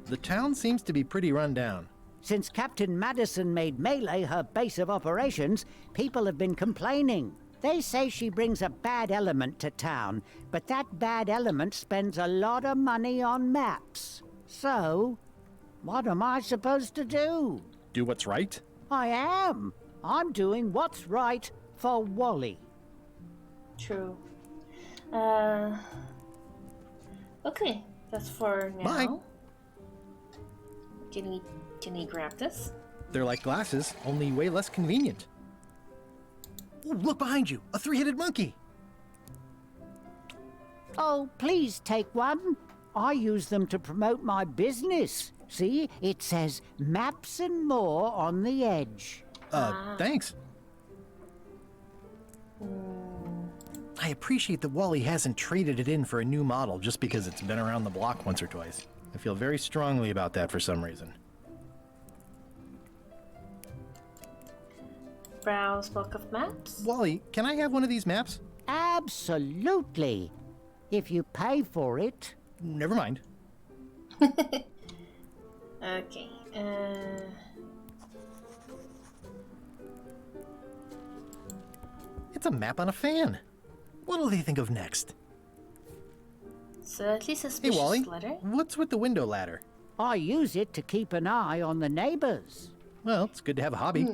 The town seems to be pretty run down. Since Captain Madison made Melee her base of operations, people have been complaining. They say she brings a bad element to town, but that bad element spends a lot of money on maps. So, what am I supposed to do? Do what's right? I am. I'm doing what's right for Wally. True. Okay, that's for now. Bye. Can we grab this? They're like glasses, only way less convenient. Ooh, look behind you, a three-headed monkey. Oh, please take one. I use them to promote my business. See, it says maps and more on the edge. Thanks. I appreciate that Wally hasn't traded it in for a new model just because it's been around the block once or twice. I feel very strongly about that for some reason. Browse book of maps. Wally, can I have one of these maps? Absolutely. If you pay for it. Never mind. Okay. It's a map on a fan. What'll they think of next? So at least a suspicious Hey, Wally, letter. what's with the window ladder? I use it to keep an eye on the neighbors. Well, it's good to have a hobby.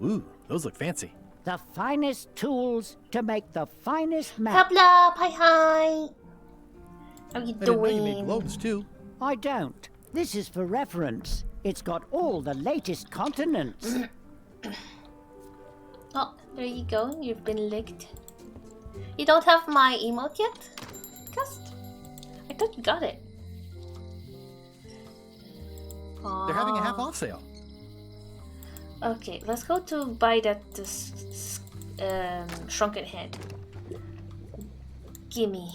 Ooh, those look fancy. The finest tools to make the finest map. Help, hi. How you I didn't know you doing? made globes too. I don't. This is for reference. It's got all the latest continents. Oh, there you go. You've been licked. You don't have my emote yet? Cust? I thought you got it. They're having a half off sale. Okay, let's go to buy that shrunken head. Gimme.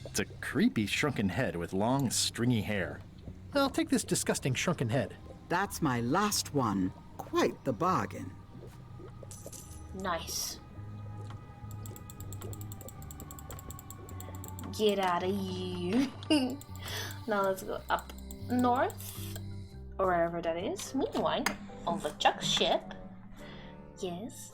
It's a creepy shrunken head with long, stringy hair. I'll take this disgusting shrunken head. That's my last one. Quite the bargain. Nice. Get out of here. Now let's go up north, or wherever that is. Meanwhile, on LeChuck's ship. Yes.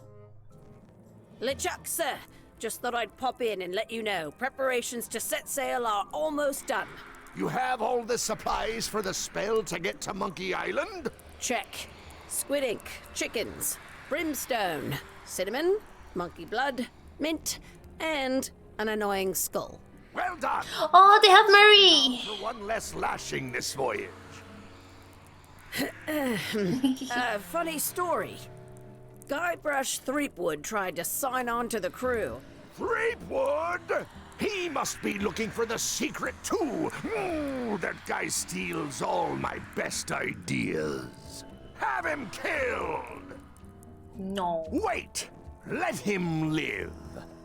LeChuck, sir. Just thought I'd pop in and let you know. Preparations to set sail are almost done. You have all the supplies for the spell to get to Monkey Island? Check. Squid ink, chickens, brimstone, cinnamon, monkey blood, mint, and an annoying skull. Well done! Oh, they have Marie! For one less lashing this voyage. Funny story. Guybrush Threepwood tried to sign on to the crew. Threepwood? He must be looking for the secret too. That guy steals all my best ideas. Have him killed! No. Wait! Let him live.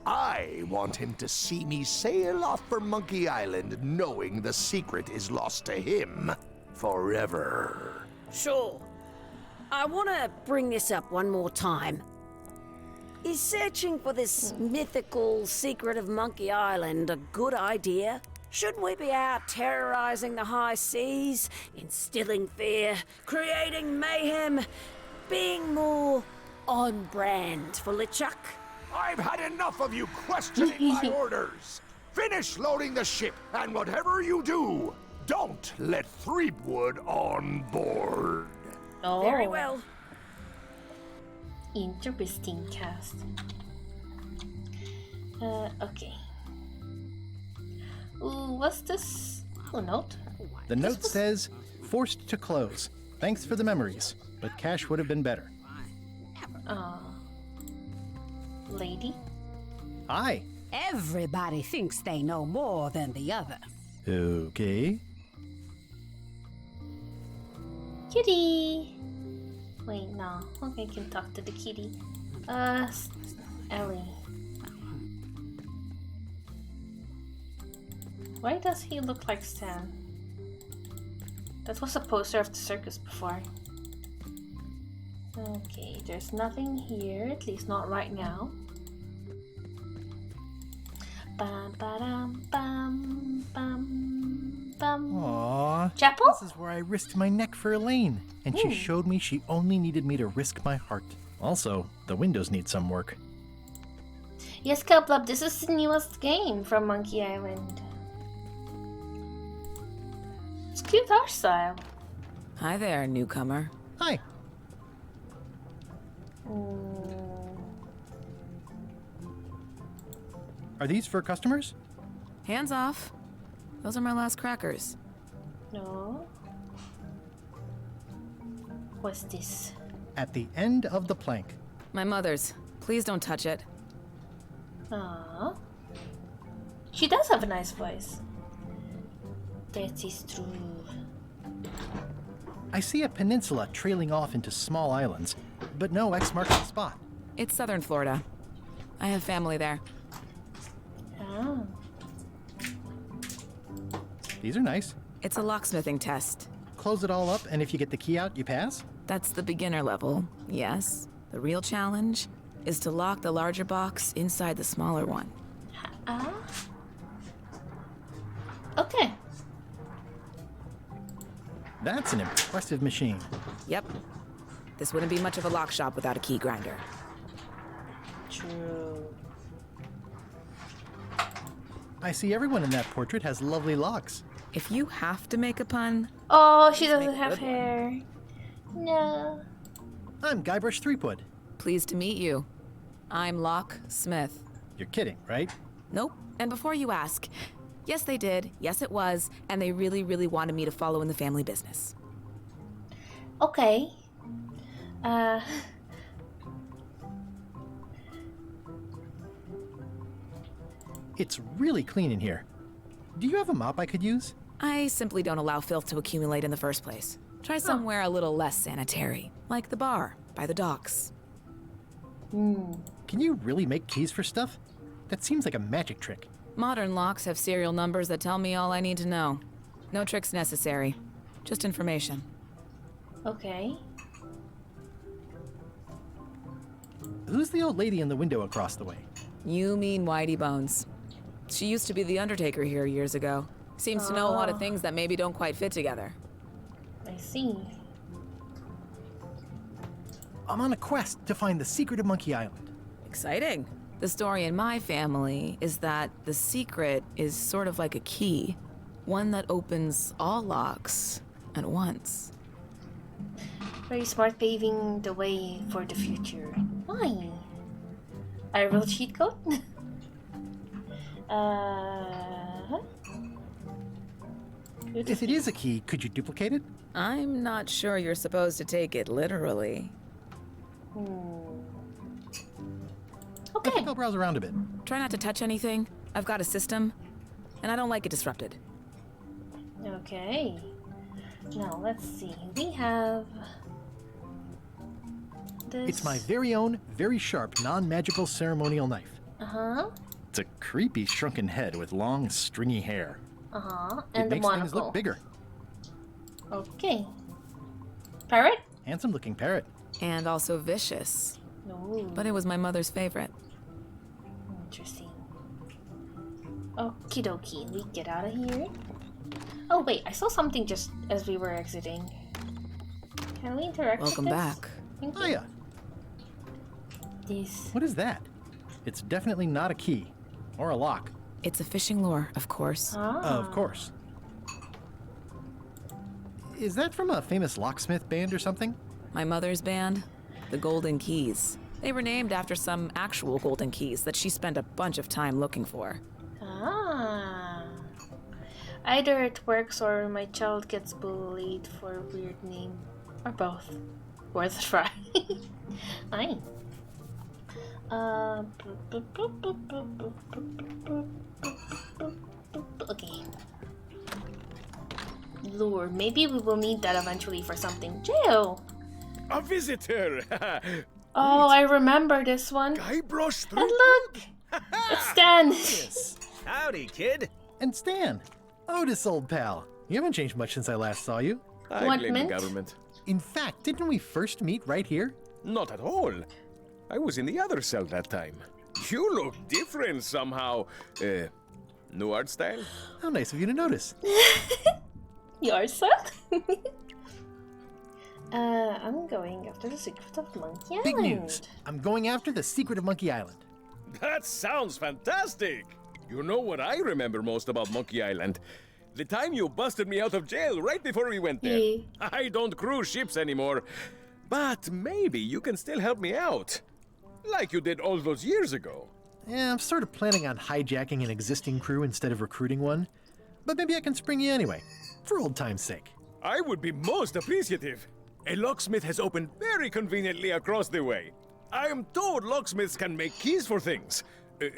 I want him to see me sail off for Monkey Island knowing the secret is lost to him forever. Sure. I want to bring this up one more time. Is searching for this mythical secret of Monkey Island a good idea? Shouldn't we be out terrorizing the high seas, instilling fear, creating mayhem, being more on brand for LeChuck? I've had enough of you questioning my orders. Finish loading the ship, and whatever you do, don't let Threepwood on board. Oh. Very well. Interesting cast. Okay. Ooh, what's this? Oh, note. The note says, forced to close. Thanks for the memories, but cash would have been better. Lady? Hi. Everybody thinks they know more than the other. Okay. Kitty! Wait, no. Okay, I can talk to the kitty. Ellie. Why does he look like Stan? That was a poster of the circus before. Okay, there's nothing here, at least not right now. Bum, ba-dum, bum, bum, bum. Aww. Chapel? This is where I risked my neck for Elaine, and she showed me she only needed me to risk my heart. Also, the windows need some work. Yes, Cuplub, this is the newest game from Monkey Island. It's cute art style. Hi there, newcomer. Hi. Are these for customers? Hands off. Those are my last crackers. No. What's this? At the end of the plank. My mother's. Please don't touch it. Aww. She does have a nice voice. That is true. I see a peninsula trailing off into small islands, but no X marks the spot. It's southern Florida. I have family there. Oh. These are nice. It's a locksmithing test. Close it all up, and if you get the key out, you pass? That's the beginner level, yes. The real challenge is to lock the larger box inside the smaller one. Okay. That's an impressive machine. Yep. This wouldn't be much of a lock shop without a key grinder. True. I see everyone in that portrait has lovely locks. If you have to make a pun... Oh, she doesn't have hair. No. I'm Guybrush Threepwood. Pleased to meet you. I'm Locke Smith. You're kidding, right? Nope. And before you ask, yes they did, yes it was, and they really, really wanted me to follow in the family business. Okay. It's really clean in here. Do you have a mop I could use? I simply don't allow filth to accumulate in the first place. Try somewhere a little less sanitary, like the bar by the docks. Can you really make keys for stuff? That seems like a magic trick. Modern locks have serial numbers that tell me all I need to know. No tricks necessary, just information. Okay. Who's the old lady in the window across the way? You mean Whitey Bones. She used to be the Undertaker here years ago. Seems to know a lot of things that maybe don't quite fit together. I see. I'm on a quest to find the secret of Monkey Island. Exciting. The story in my family is that the secret is sort of like a key. One that opens all locks at once. Very smart, paving the way for the future. Why? I wrote cheat code? If it is a key, could you duplicate it? I'm not sure you're supposed to take it literally. Okay. I think I'll browse around a bit. Try not to touch anything. I've got a system, and I don't like it disrupted. Okay. Now, let's see. We have... this. It's my very own, very sharp, non-magical ceremonial knife. Uh-huh. It's a creepy shrunken head with long, stringy hair. Uh-huh. It And the makes monocle. things look bigger. Okay. Parrot? Handsome-looking parrot. And also vicious. No. But it was my mother's favorite. Interesting. Okie dokie. We get out of here. Oh, wait. I saw something just as we were exiting. Can we interact Welcome with this? back. Thank you. Hiya. This. What is that? It's definitely not a key. Or a lock. It's a fishing lure, of course. Of course. Is that from a famous locksmith band or something? My mother's band, the Golden Keys. They were named after some actual golden keys that she spent a bunch of time looking for. Ah. Either it works or my child gets bullied for a weird name. Or both. Worth a try. Fine. Okay. Lure. Maybe we will need that eventually for something. Jail! A visitor! Oh, I remember this one. Guybrush And look! It's Stan! Howdy, kid. And Stan. Otis, old pal. You haven't changed much since I last saw you. I Want blame mint? the government. In fact, didn't we first meet right here? Not at all. I was in the other cell that time. You look different somehow. New art style? How nice of you to notice. Your son? I'm going after the secret of Monkey Island. Big news. I'm going after the secret of Monkey Island. That sounds fantastic. You know what I remember most about Monkey Island? The time you busted me out of jail right before we went there. Yeah. I don't cruise ships anymore. But maybe you can still help me out. Like you did all those years ago. Yeah, I'm sort of planning on hijacking an existing crew instead of recruiting one. But maybe I can spring you anyway, for old time's sake. I would be most appreciative. A locksmith has opened very conveniently across the way. I am told locksmiths can make keys for things.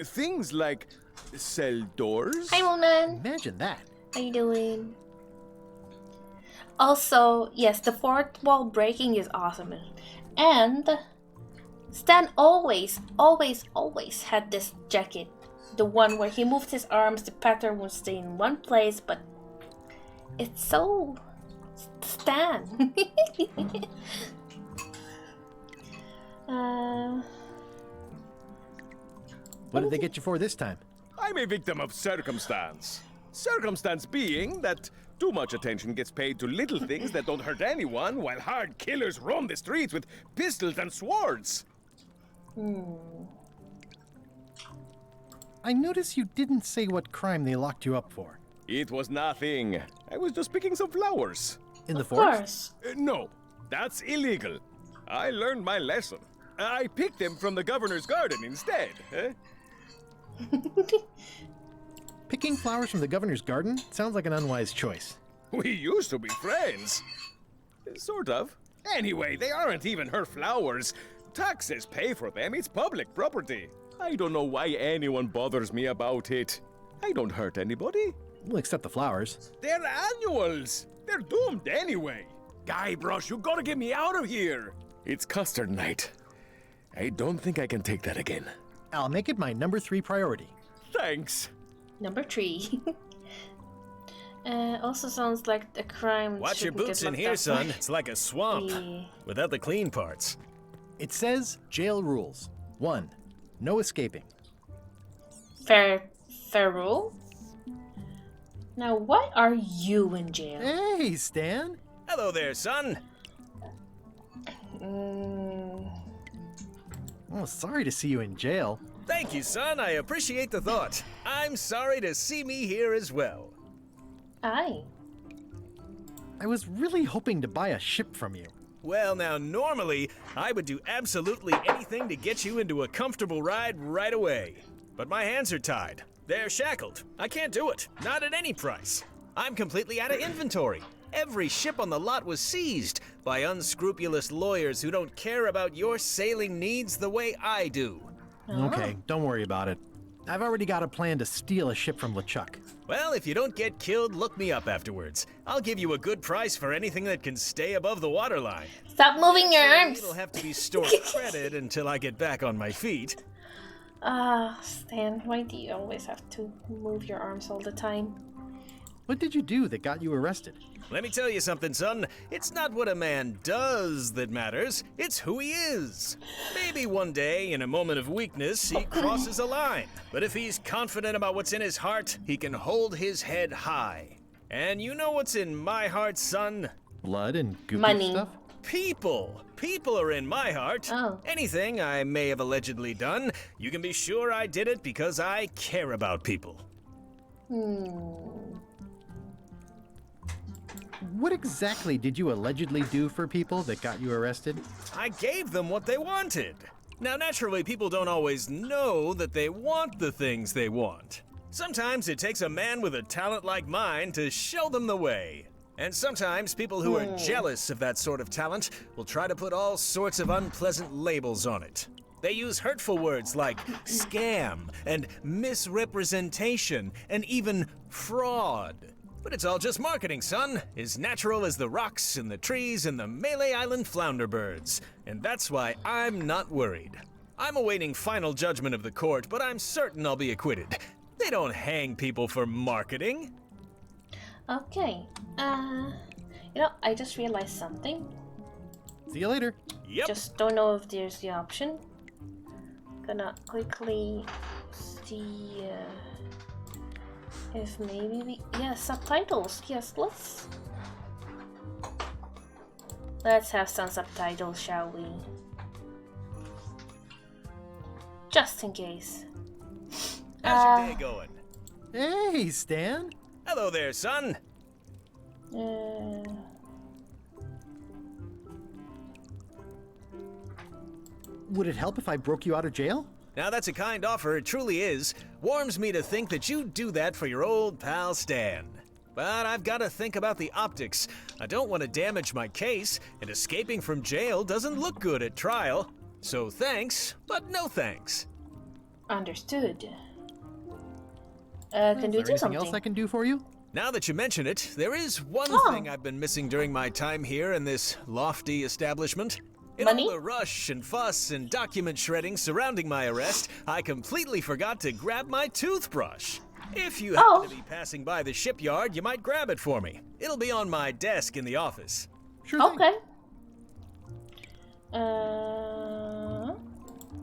Things like cell doors. Hi, Monan. Imagine that. How you doing? Also, yes, the fourth wall breaking is awesome. And Stan always had this jacket. The one where he moved his arms, the pattern would stay in one place, but it's so Stan. What did they get you for this time? I'm a victim of circumstance. Circumstance being that too much attention gets paid to little things that don't hurt anyone, while hard killers roam the streets with pistols and swords. I notice you didn't say what crime they locked you up for. It was nothing. I was just picking some flowers. In the forest? No, that's illegal. I learned my lesson. I picked them from the governor's garden instead. Picking flowers from the governor's garden sounds like an unwise choice. We used to be friends. Sort of. Anyway, they aren't even her flowers. Taxes pay for them. It's public property. I don't know why anyone bothers me about it. I don't hurt anybody. We'll accept the flowers. They're annuals. They're doomed anyway. Guybrush, you gotta get me out of here. It's custard night. I don't think I can take that again. I'll make it my number 3 priority. Thanks. Number 3. Also sounds like a crime. Watch your boots in here, son. It's like a swamp. Without the clean parts. It says jail rules. 1. No escaping. Fair rule? Now, why are you in jail? Hey, Stan. Hello there, son. Oh, sorry to see you in jail. Thank you, son. I appreciate the thought. I'm sorry to see me here as well. Aye. I was really hoping to buy a ship from you. Well, now, normally, I would do absolutely anything to get you into a comfortable ride right away. But my hands are tied. They're shackled. I can't do it. Not at any price. I'm completely out of inventory. Every ship on the lot was seized by unscrupulous lawyers who don't care about your sailing needs the way I do. Okay, don't worry about it. I've already got a plan to steal a ship from LeChuck. Well, if you don't get killed, look me up afterwards. I'll give you a good price for anything that can stay above the waterline. Stop moving your arms! It'll have to be stored credit until I get back on my feet. Stan, why do you always have to move your arms all the time? What did you do that got you arrested? Let me tell you something, son. It's not what a man does that matters. It's who he is. Maybe one day, in a moment of weakness, he crosses a line. But if he's confident about what's in his heart, he can hold his head high. And you know what's in my heart, son? Blood and goopy Money. stuff? People. People are in my heart. Oh. Anything I may have allegedly done, you can be sure I did it because I care about people. What exactly did you allegedly do for people that got you arrested? I gave them what they wanted. Now, naturally, people don't always know that they want the things they want. Sometimes it takes a man with a talent like mine to show them the way. And sometimes people who are jealous of that sort of talent will try to put all sorts of unpleasant labels on it. They use hurtful words like scam and misrepresentation and even fraud. But it's all just marketing, son. As natural as the rocks and the trees and the Malay Island flounder birds. And that's why I'm not worried. I'm awaiting final judgment of the court, but I'm certain I'll be acquitted. They don't hang people for marketing. Okay. You know, I just realized something. See you later. Yep. Just don't know if there's the option. Gonna quickly see if maybe we... Yeah, subtitles. Yes, let's have some subtitles, shall we? Just in case. How's your day going? Hey, Stan. Hello there, son. Would it help if I broke you out of jail? Now that's a kind offer, it truly is. Warms me to think that you'd do that for your old pal Stan. But I've got to think about the optics. I don't want to damage my case, and escaping from jail doesn't look good at trial. So thanks, but no thanks. Understood. Is Can you there do anything something? else I can do for you? Now that you mention it, there is one thing I've been missing during my time here in this lofty establishment. In all the rush and fuss and document shredding surrounding my arrest, I completely forgot to grab my toothbrush. If you happen to be passing by the shipyard, you might grab it for me. It'll be on my desk in the office. Sure thing. Okay.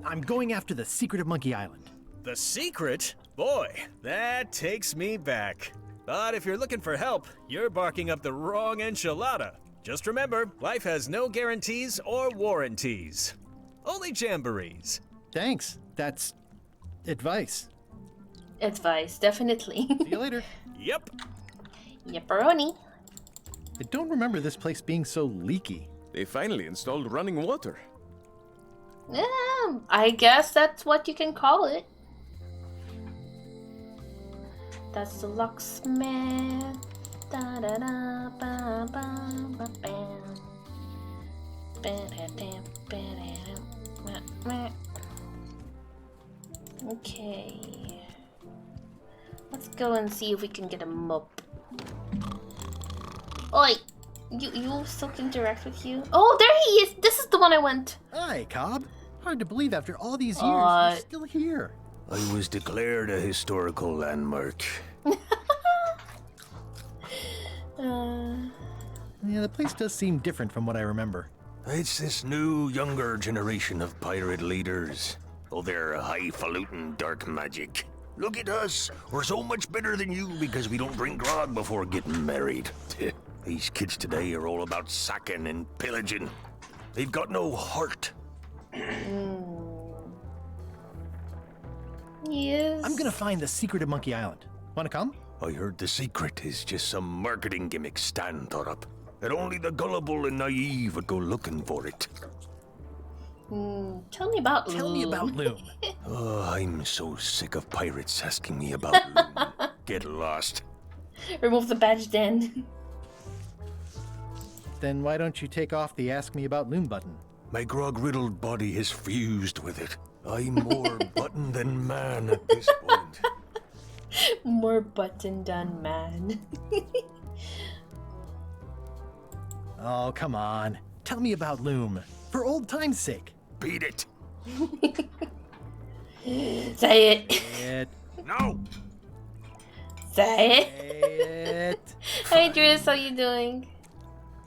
I'm going after the secret of Monkey Island. The secret? Boy, that takes me back. But if you're looking for help, you're barking up the wrong enchilada. Just remember, life has no guarantees or warranties. Only jamborees. Thanks. That's advice. advice, definitely. See you later. Yep. Yepperoni. I don't remember this place being so leaky. They finally installed running water. Yeah, I guess that's what you can call it. That's the locksmith. Da da da ba ba ba bam. Ba-da-dam, ba-da-dam, wah, wah. Okay. Let's go and see if we can get a mop. Oi! You still can interact with you? Oh, there he is! This is the one I want! Hi, Cobb. Hard to believe after all these years you're still here. I was declared a historical landmark. Yeah, the place does seem different from what I remember. It's this new, younger generation of pirate leaders. Oh, they're highfalutin dark magic. Look at us. We're so much better than you because we don't drink grog before getting married. These kids today are all about sacking and pillaging. They've got no heart. Yes. I'm gonna find the secret of Monkey Island. Wanna come? I heard the secret is just some marketing gimmick Stan thought up. That only the gullible and naive would go looking for it. Tell me about Loom. Tell me about Loom. Oh, I'm so sick of pirates asking me about Loom. Get lost. Remove the badge then. Then why don't you take off the Ask Me About Loom button? My grog-riddled body has fused with it. I'm more button than man at this point. More button than man. Oh, come on. Tell me about Loom. For old time's sake. Beat it. Say it. It. No. Say it. Hey, Driz, how you doing?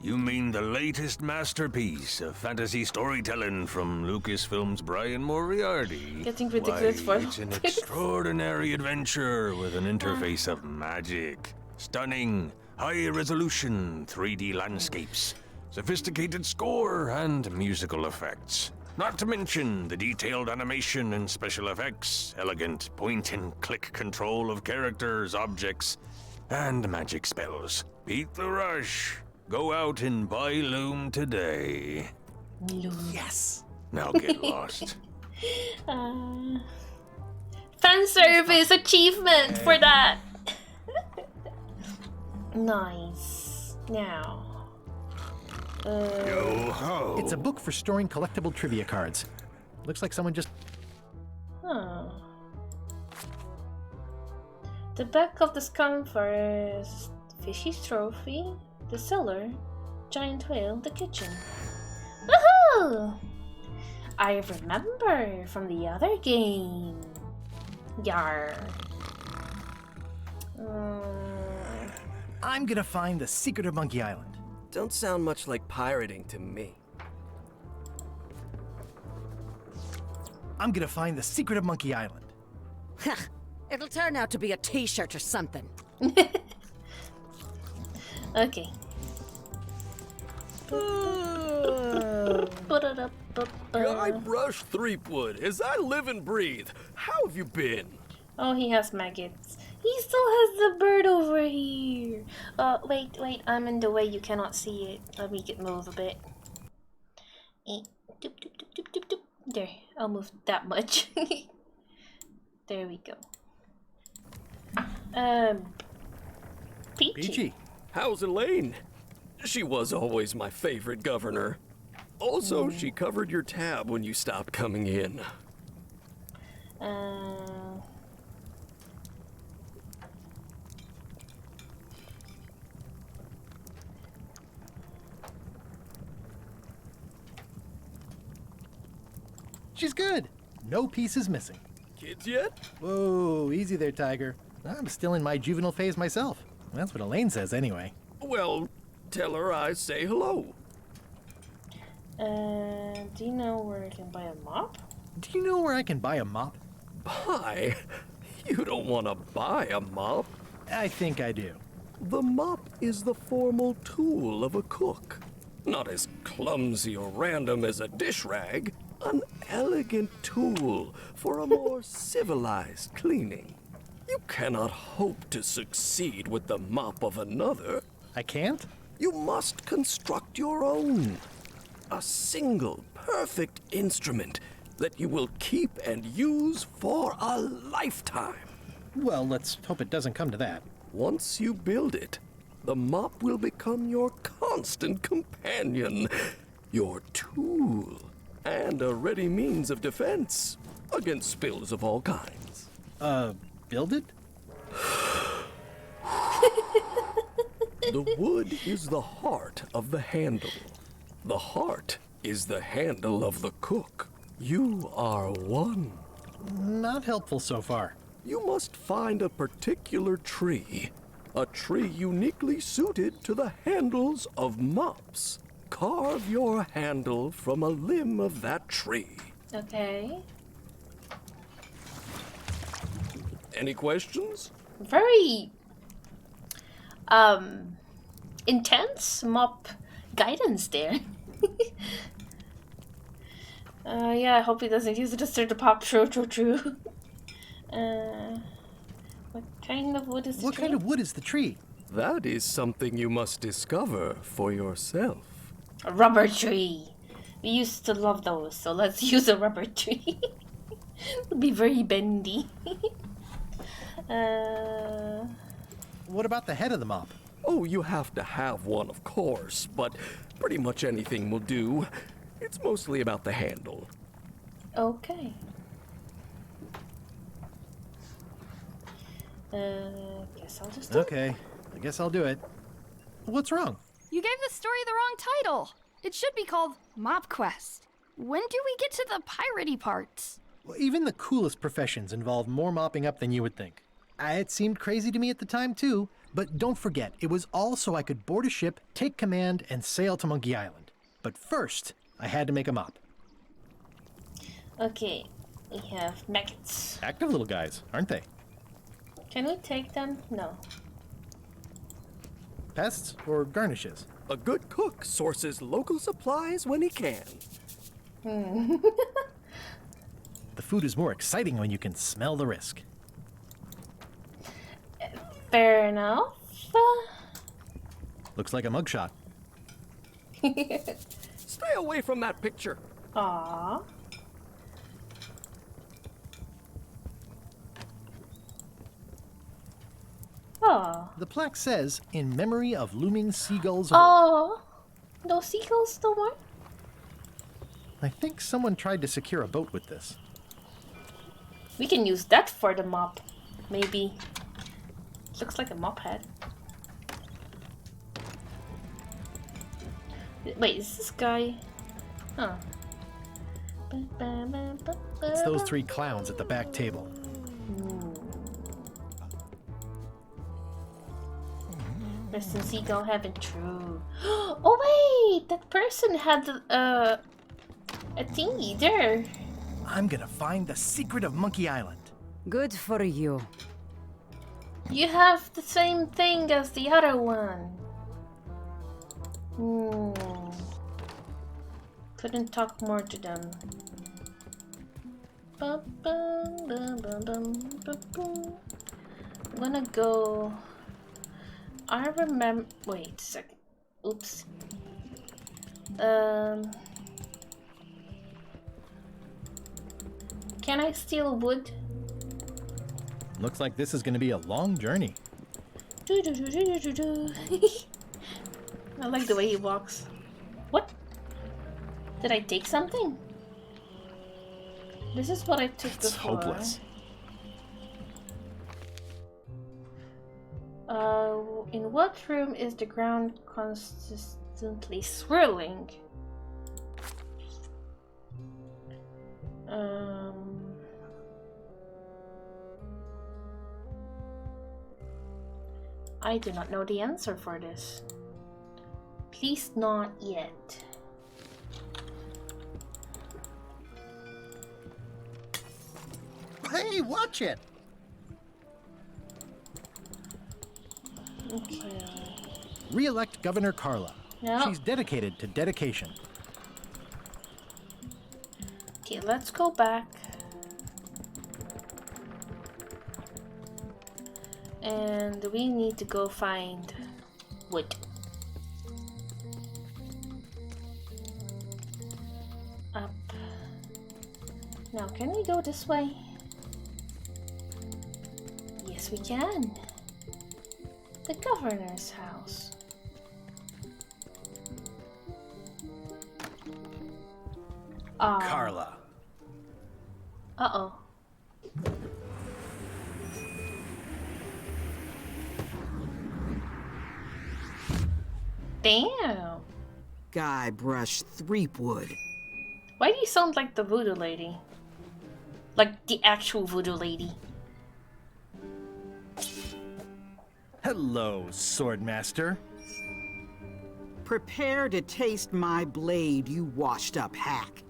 You mean the latest masterpiece of fantasy storytelling from Lucasfilm's Brian Moriarty? Getting ridiculous for It's an extraordinary adventure with an interface of magic. Stunning, high-resolution 3D landscapes, sophisticated score, and musical effects. Not to mention the detailed animation and special effects, elegant point-and-click control of characters, objects, and magic spells. Beat the rush. Go out and buy Loom today. Loom. Yes. Now get lost. Fan service achievement for that. Nice. Now. Yo-ho. It's a book for storing collectible trivia cards. Looks like someone just... Huh. The back of the scamper is Fishy's trophy, the cellar, giant whale, the kitchen. Woohoo! I remember from the other game. Yar. I'm gonna find the secret of Monkey Island. Don't sound much like pirating to me. I'm gonna find the secret of Monkey Island. It'll turn out to be a t-shirt or something. Okay. Guybrush Threepwood, as I live and breathe, how have you been? Oh, he has maggots. He still has the bird over here. Wait, I'm in the way. You cannot see it. Let me move a bit. Doop, doop, doop, doop, doop, doop. There, I'll move that much. There we go. Peachy. How's Elaine? She was always my favorite governor. Also, she covered your tab when you stopped coming in. She's good. No pieces missing. Kids yet? Whoa, easy there, Tiger. I'm still in my juvenile phase myself. That's what Elaine says anyway. Well, tell her I say hello. Do you know where I can buy a mop? Do you know where I can buy a mop? Buy? You don't want to buy a mop. I think I do. The mop is the formal tool of a cook. Not as clumsy or random as a dish rag. An elegant tool for a more civilized cleaning. You cannot hope to succeed with the mop of another. I can't? You must construct your own. A single, perfect instrument that you will keep and use for a lifetime. Well, let's hope it doesn't come to that. Once you build it, the mop will become your constant companion, your tool, and a ready means of defense against spills of all kinds. Build it? The wood is the heart of the handle. The heart is the handle of the cook. You are one. Not helpful so far. You must find a particular tree. A tree uniquely suited to the handles of mops. Carve your handle from a limb of that tree. Okay. Any questions? Very intense mop guidance there. Yeah, I hope he doesn't use it to stir the pop. True. What kind of wood is the tree? What kind of wood is the tree? That is something you must discover for yourself. A rubber tree. We used to love those, so let's use a rubber tree. It'll be very bendy. What about the head of the mop? Oh, you have to have one, of course, but pretty much anything will do. It's mostly about the handle. Okay. Guess I'll just do it. Okay, I guess I'll do it. What's wrong? You gave the story the wrong title. It should be called Mop Quest. When do we get to the piratey parts? Well, even the coolest professions involve more mopping up than you would think. It seemed crazy to me at the time, too. But don't forget, it was all so I could board a ship, take command, and sail to Monkey Island. But first, I had to make a mop. Okay, we have maggots. Active little guys, aren't they? Can we take them? No. Pests or garnishes? A good cook sources local supplies when he can. The food is more exciting when you can smell the risk. Fair enough. Looks like a mugshot. Stay away from that picture. Aww. Oh. The plaque says, in memory of looming seagulls. Oh, no seagulls no more? I think someone tried to secure a boat with this. We can use that for the mop, maybe. Looks like a mop head. Wait, is this guy? Huh. It's those three clowns at the back table. Rest in seagull heaven, true. Oh wait, that person had a thingy there. I'm gonna find the secret of Monkey Island. Good for you. You have the same thing as the other one. Couldn't talk more to them. I'm gonna go. I remember. Wait a second. Oops. Can I steal wood? Looks like this is gonna be a long journey. I like the way he walks. What? Did I take something? This is what I took It's before. hopeless. In what room is the ground consistently swirling? I do not know the answer for this. Please not yet. Hey, watch it! Okay. Re-elect Governor Carla. No. She's dedicated to dedication. Okay, let's go back. And we need to go find wood. Up. Now, can we go this way? Yes, we can. The governor's house. Carla. Uh-oh. Damn. Guybrush Threepwood. Why do you sound like the voodoo lady? Like the actual voodoo lady. Hello, Swordmaster. Prepare to taste my blade, you washed-up hack.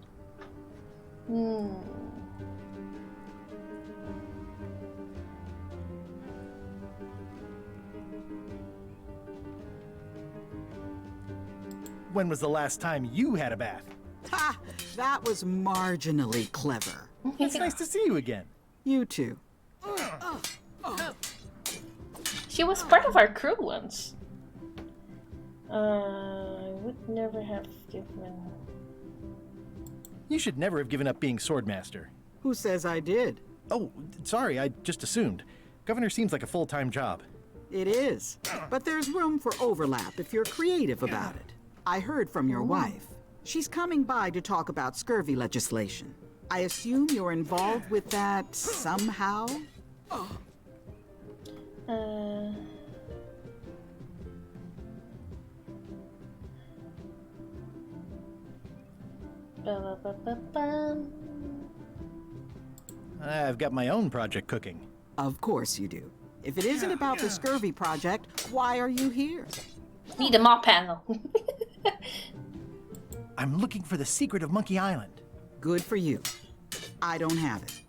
When was the last time you had a bath? Ha! That was marginally clever. It's nice to see you again. You too. She was part of our crew once. I would never have given... You should never have given up being Swordmaster. Who says I did? Oh, sorry, I just assumed. Governor seems like a full-time job. It is. But there's room for overlap if you're creative about it. I heard from your wife. She's coming by to talk about scurvy legislation. I assume you're involved with that somehow? I've got my own project cooking. Of course you do. If it isn't about the scurvy project, why are you here? Need a mop panel. I'm looking for the secret of Monkey Island. Good for you. I don't have it.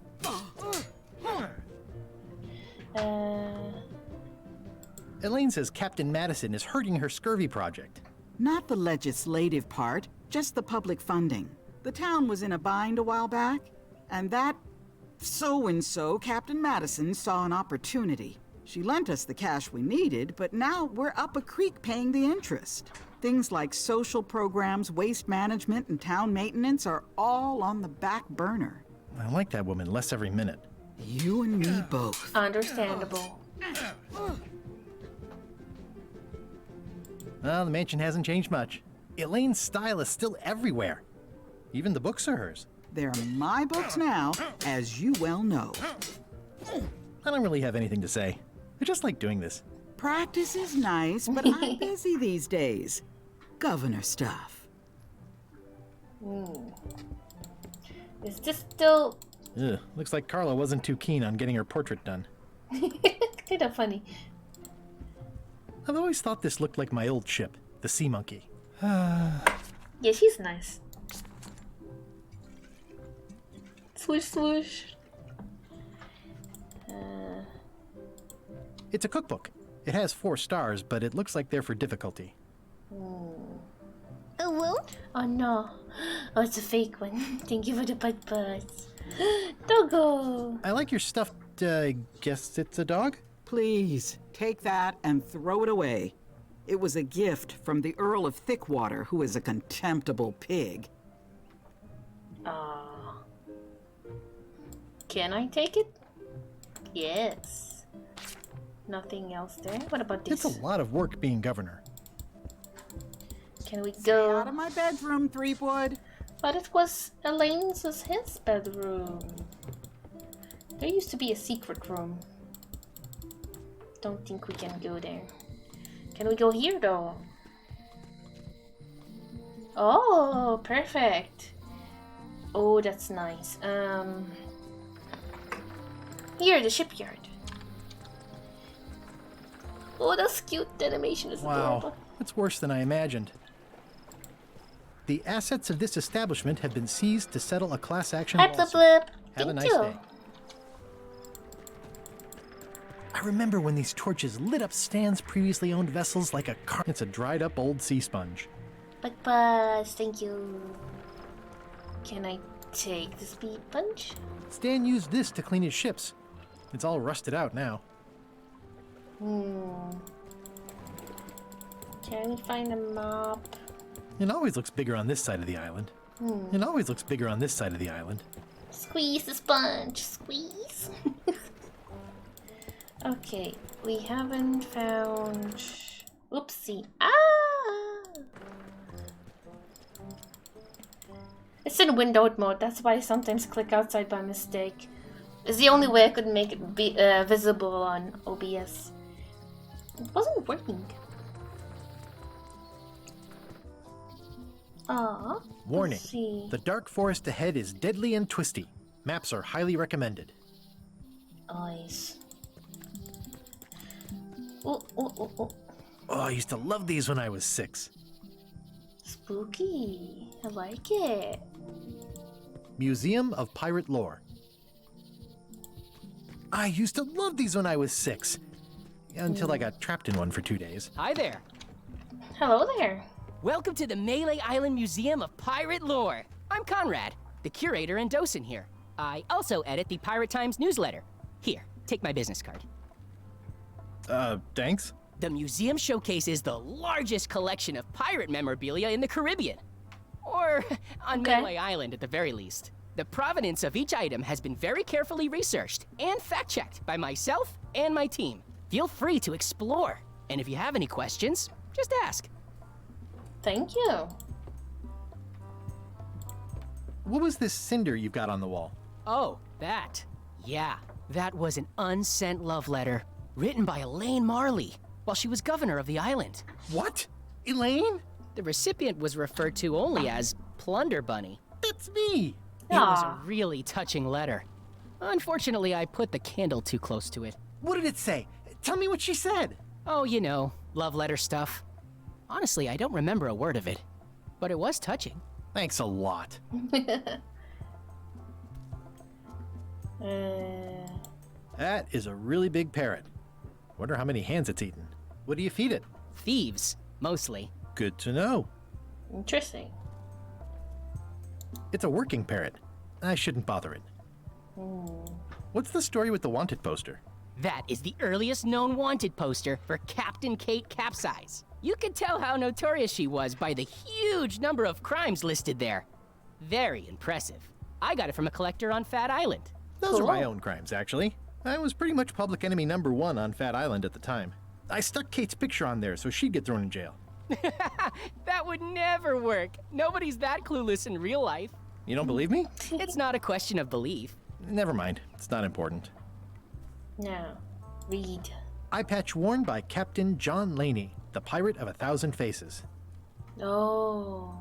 Elaine says Captain Madison is hurting her scurvy project. Not the legislative part, just the public funding. The town was in a bind a while back, and that so-and-so, Captain Madison, saw an opportunity. She lent us the cash we needed, but now we're up a creek paying the interest. Things like social programs, waste management, and town maintenance are all on the back burner. I like that woman less every minute. You and me both. Understandable. Well, the mansion hasn't changed much. Elaine's style is still everywhere. Even the books are hers. They're my books now, as you well know. I don't really have anything to say. I just like doing this. Practice is nice, but I'm busy these days. Governor stuff. Is this still... Ugh, looks like Carla wasn't too keen on getting her portrait done. Kind of funny. I've always thought this looked like my old ship, the Sea Monkey. Yeah, she's nice. Swoosh, swoosh. It's a cookbook. It has 4 stars, but it looks like they're for difficulty. Oh, well? Oh, no. Oh, it's a fake one. Thank you for the bug buzz. Doggo! I like your stuffed, guess it's a dog? Please, take that and throw it away. It was a gift from the Earl of Thickwater, who is a contemptible pig. Can I take it? Yes. Nothing else there. What about this? It's a lot of work being governor. Can we Stay go out of my bedroom, Threepwood? But it was Elaine's was his bedroom. There used to be a secret room. Don't think we can go there. Can we go here though? Oh, perfect. Oh, that's nice. Here, the shipyard. Oh, that's cute. The animation is adorable. Wow, it's worse than I imagined. The assets of this establishment have been seized to settle a class action Hi, Blip lawsuit. Blip. Have a Thank nice you. day. I remember when these torches lit up Stan's previously owned vessels like a car. It's a dried up old sea sponge. Bug buzz, thank you. Can I take the speed punch? Stan used this to clean his ships. It's all rusted out now. Can we find a map? It always looks bigger on this side of the island. It always looks bigger on this side of the island. Squeeze the sponge. Squeeze. Okay, we haven't found... Oopsie. Ah! It's in windowed mode, that's why I sometimes click outside by mistake. It's the only way I could make it be visible on OBS. It wasn't working. Ah. Warning. The dark forest ahead is deadly and twisty. Maps are highly recommended. Eyes. Oh, oh, oh, oh. Oh, I used to love these when I was 6. Spooky. I like it. Museum of Pirate Lore. I used to love these when I was 6. Until I got trapped in one for 2 days. Hi there. Hello there. Welcome to the Melee Island Museum of Pirate Lore. I'm Conrad, the curator and docent here. I also edit the Pirate Times newsletter. Here, take my business card. Thanks? The museum showcases the largest collection of pirate memorabilia in the Caribbean. Or on Melee Island at the very least. The provenance of each item has been very carefully researched and fact-checked by myself and my team. Feel free to explore. And if you have any questions, just ask. Thank you. What was this cinder you've got on the wall? Oh, that. Yeah, that was an unsent love letter written by Elaine Marley while she was governor of the island. What? Elaine? The recipient was referred to only as Plunder Bunny. That's me. It was a really touching letter. Unfortunately, I put the candle too close to it. What did it say? Tell me what she said. Oh, you know, love letter stuff. Honestly, I don't remember a word of it, but it was touching. Thanks a lot. That is a really big parrot. Wonder how many hands it's eaten. What do you feed it? Thieves, mostly. Good to know. Interesting. It's a working parrot. I shouldn't bother it. What's the story with the wanted poster? That is the earliest known wanted poster for Captain Kate Capsize. You could tell how notorious she was by the huge number of crimes listed there. Very impressive. I got it from a collector on Fat Island. Those are my own crimes, actually. I was pretty much public enemy #1 on Fat Island at the time. I stuck Kate's picture on there so she'd get thrown in jail. That would never work. Nobody's that clueless in real life. You don't believe me? It's not a question of belief. Never mind. It's not important. Now, read. Eye patch worn by Captain John Laney, the pirate of 1,000 faces. Oh.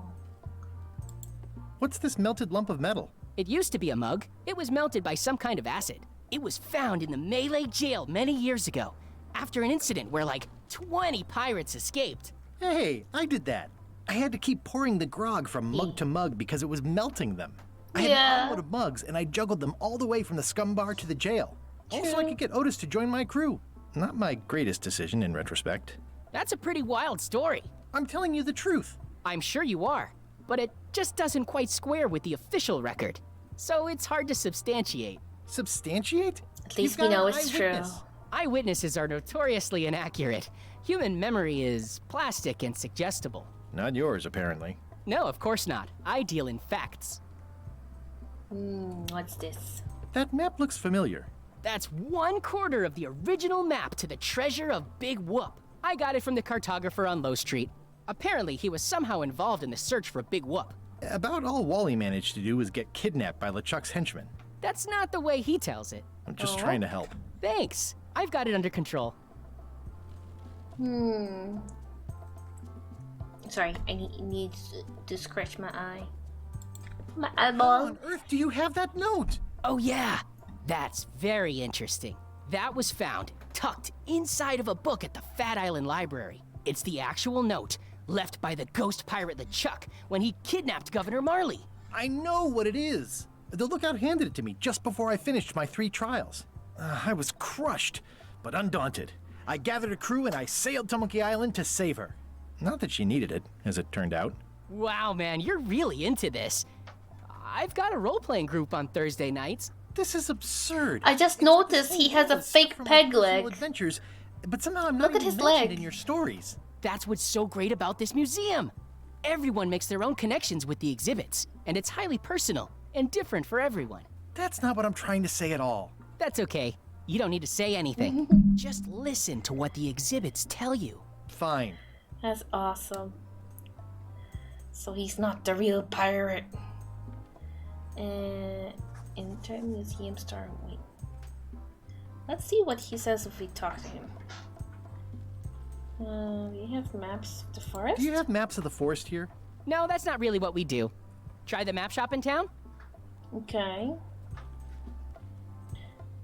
What's this melted lump of metal? It used to be a mug. It was melted by some kind of acid. It was found in the Melee jail many years ago, after an incident where like 20 pirates escaped. Hey, I did that. I had to keep pouring the grog from mug to mug because it was melting them. I had an armload of mugs and I juggled them all the way from the scum bar to the jail. Also, I could get Otis to join my crew. Not my greatest decision in retrospect. That's a pretty wild story. I'm telling you the truth. I'm sure you are, but it just doesn't quite square with the official record. So it's hard to substantiate. Substantiate? At least we know it's true. Eyewitnesses are notoriously inaccurate. Human memory is plastic and suggestible. Not yours, apparently. No, of course not. I deal in facts. What's this? That map looks familiar. That's 1/4 of the original map to the treasure of Big Whoop. I got it from the cartographer on Low Street. Apparently, he was somehow involved in the search for Big Whoop. About all Wally managed to do was get kidnapped by LeChuck's henchmen. That's not the way he tells it. I'm just trying to help. Thanks. I've got it under control. Sorry, I need to scratch my eye. My eyeball. How on earth do you have that note? Oh yeah, that's very interesting. That was found tucked inside of a book at the Fat Island Library. It's the actual note left by the ghost pirate LeChuck when he kidnapped Governor Marley. I know what it is. The lookout handed it to me just before I finished my 3 trials. I was crushed, but undaunted. I gathered a crew and I sailed to Monkey Island to save her. Not that she needed it, as it turned out. Wow, man, you're really into this. I've got a role-playing group on Thursday nights. This is absurd. I just noticed he has a fake peg leg. Adventures But somehow I'm not Look at even his mentioned leg. in your stories. That's what's so great about this museum. Everyone makes their own connections with the exhibits, and it's highly personal and different for everyone. That's not what I'm trying to say at all. That's okay. You don't need to say anything. Just listen to what the exhibits tell you. Fine. That's awesome. So he's not the real pirate. Enter museum star. Wait. Let's see what he says if we talk to him. We have maps of the forest? Do you have maps of the forest here? No, that's not really what we do. Try the map shop in town? Okay.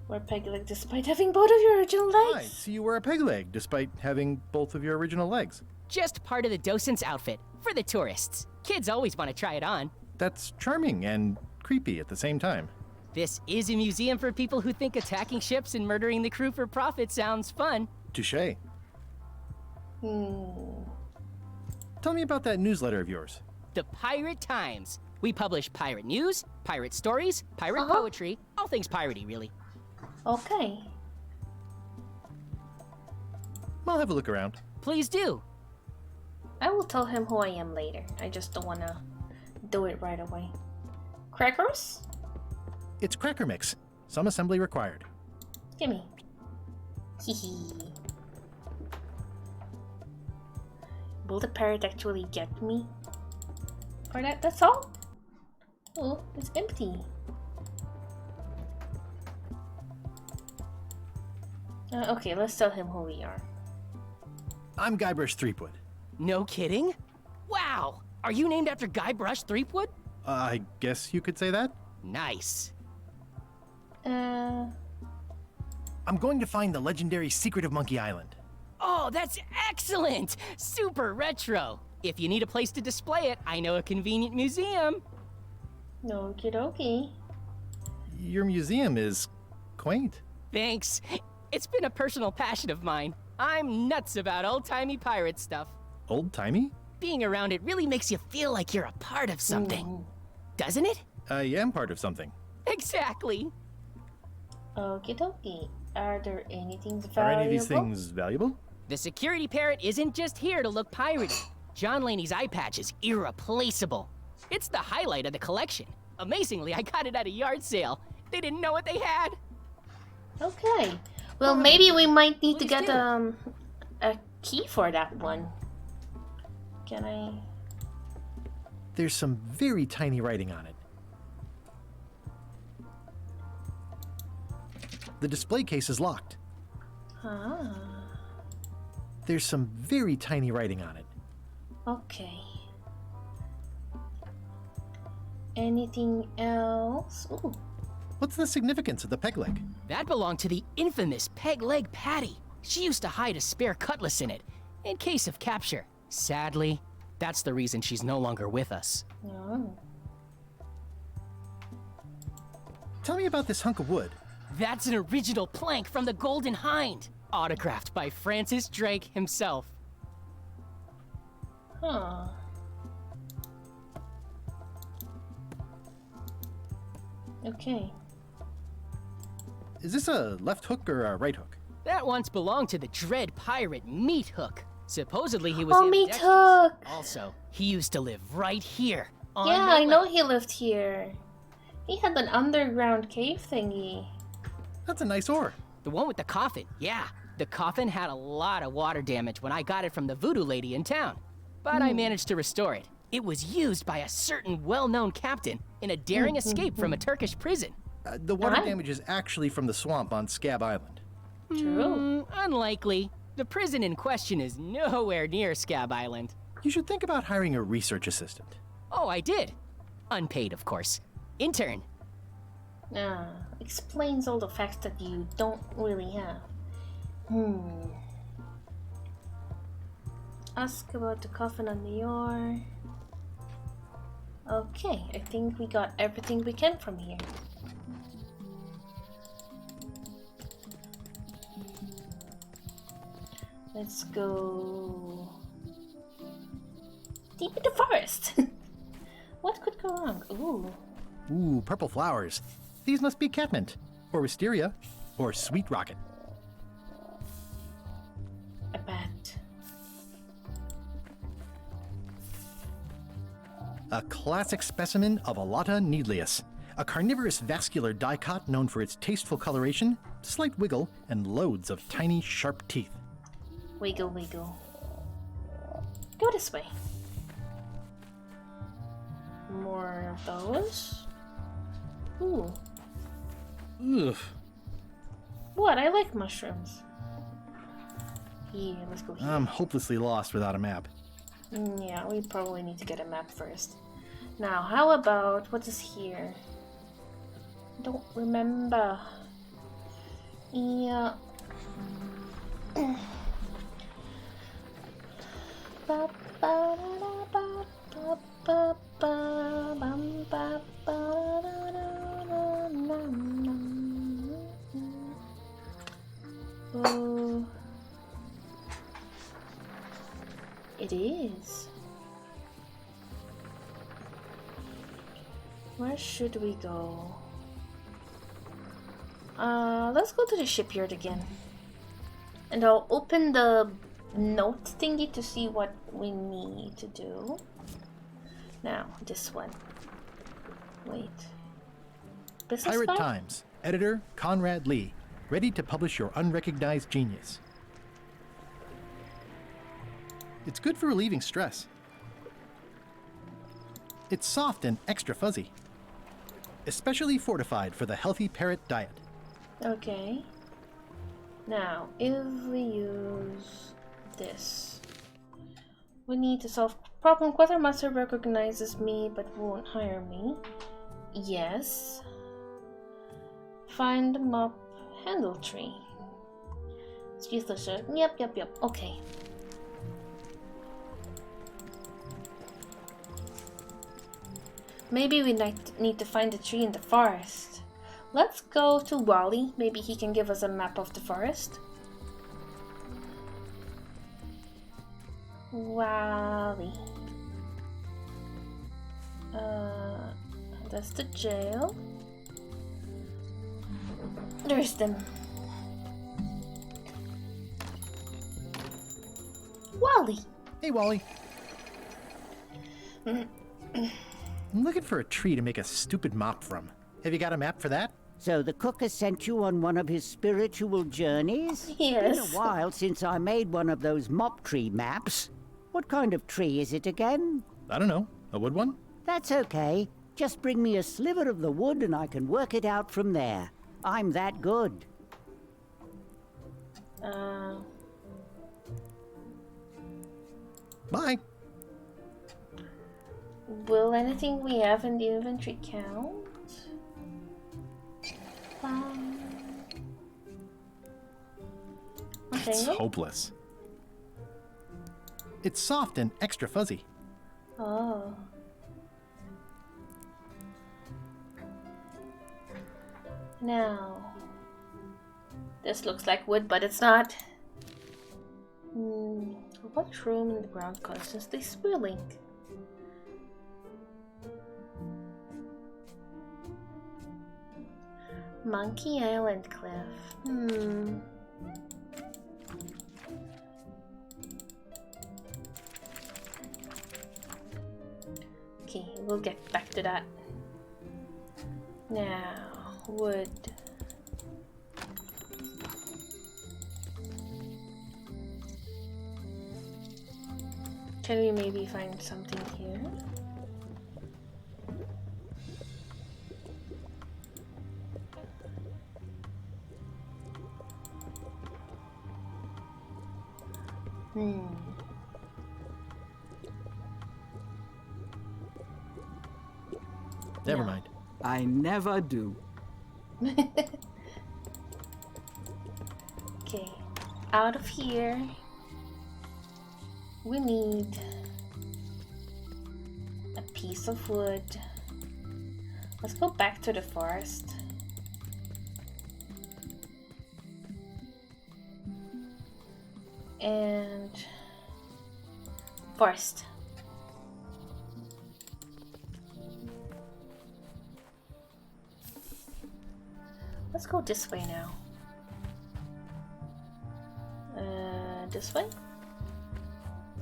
Wear peg leg despite having both of your original legs. Right, so you wear a peg leg despite having both of your original legs. Just part of the docent's outfit for the tourists. Kids always want to try it on. That's charming and creepy at the same time. This is a museum for people who think attacking ships and murdering the crew for profit sounds fun. Touché. Tell me about that newsletter of yours. The Pirate Times. We publish pirate news, pirate stories, pirate poetry, all things piratey, really. Okay. I'll have a look around. Please do. I will tell him who I am later. I just don't want to do it right away. Crackers? It's cracker mix. Some assembly required. Gimme. Hehe. Will the parrot actually get me? For that, that's all? Oh, it's empty. Okay, let's tell him who we are. I'm Guybrush Threepwood. No kidding? Wow! Are you named after Guybrush Threepwood? I guess you could say that. Nice. I'm going to find the legendary secret of Monkey Island. Oh, that's excellent! Super retro! If you need a place to display it, I know a convenient museum. Okie dokie. Your museum is quaint. Thanks. It's been a personal passion of mine. I'm nuts about old-timey pirate stuff. Old-timey? Being around it really makes you feel like you're a part of something. Doesn't it? I am part of something. Exactly. Okie dokie. Are there anything valuable? Are any of these things valuable? The security parrot isn't just here to look piratey. John Laney's eye patch is irreplaceable. It's the highlight of the collection. Amazingly, I got it at a yard sale. They didn't know what they had. Okay. Well, maybe we might need to get a key for that one. Can I? There's some very tiny writing on it. The display case is locked. Ah. There's some very tiny writing on it. Okay. Anything else? Ooh. What's the significance of the peg leg? That belonged to the infamous Peg Leg Patty. She used to hide a spare cutlass in it, in case of capture. Sadly, that's the reason she's no longer with us. Oh. Tell me about this hunk of wood. That's an original plank from the Golden Hind, autographed by Francis Drake himself. Huh. Okay. Is this a left hook or a right hook? That once belonged to the dread pirate Meat Hook. Supposedly he was Meat ambidextrous. Hook! Also, he used to live right here. On Yeah, the I know lake. he lived here. He had an underground cave thingy. That's a nice ore. The one with the coffin, yeah. The coffin had a lot of water damage when I got it from the voodoo lady in town. But I managed to restore it. It was used by a certain well-known captain in a daring escape from a Turkish prison. The water damage is actually from the swamp on Scab Island. True. Unlikely. The prison in question is nowhere near Scab Island. You should think about hiring a research assistant. Oh, I did. Unpaid, of course. Intern. Explains all the facts that you don't really have. Ask about the coffin on the yard. Okay, I think we got everything we can from here. Let's go deep in the forest. What could go wrong? Ooh, purple flowers. These must be catmint, or wisteria, or sweet rocket. A classic specimen of Alata needleus, a carnivorous vascular dicot known for its tasteful coloration, slight wiggle, and loads of tiny, sharp teeth. Wiggle, wiggle. Go this way. More of those. Ooh. Ugh. What? I like mushrooms. Here, let's go here. I'm hopelessly lost without a map. Yeah, we probably need to get a map first. Now, how about what is here? Don't remember. Yeah. Oh, it is. Where should we go? Let's go to the shipyard again. And I'll open the note thingy to see what we need to do. Now, this one. Wait. Business Pirate file? Times. Editor Conrad Lee. Ready to publish your unrecognized genius. It's good for relieving stress. It's soft and extra fuzzy. Especially fortified for the healthy parrot diet. Okay. Now, if we use this, we need to solve problem. Quartermaster recognizes me but won't hire me. Yes. Find the mop handle tree. It's useless. Yep. Okay. Maybe we need to find the tree in the forest. Let's go to Wally. Maybe he can give us a map of the forest. Wally. That's the jail. There's them. Wally. Hey, Wally. I'm looking for a tree to make a stupid mop from. Have you got a map for that? So the cook has sent you on one of his spiritual journeys? Yes. It's been a while since I made one of those mop tree maps. What kind of tree is it again? I don't know. A wood one? That's okay. Just bring me a sliver of the wood and I can work it out from there. I'm that good. Bye. Will anything we have in the inventory count? It's hopeless. It's soft and extra fuzzy. Oh. Now, this looks like wood, but it's not. What room in the ground constantly swirling? Monkey Island Cliff. Okay, we'll get back to that. Now, wood. Can we maybe find something here? Never mind. I never do. Okay, out of here. We need a piece of wood. Let's go back to the forest. And forest. Let's go this way now. This way?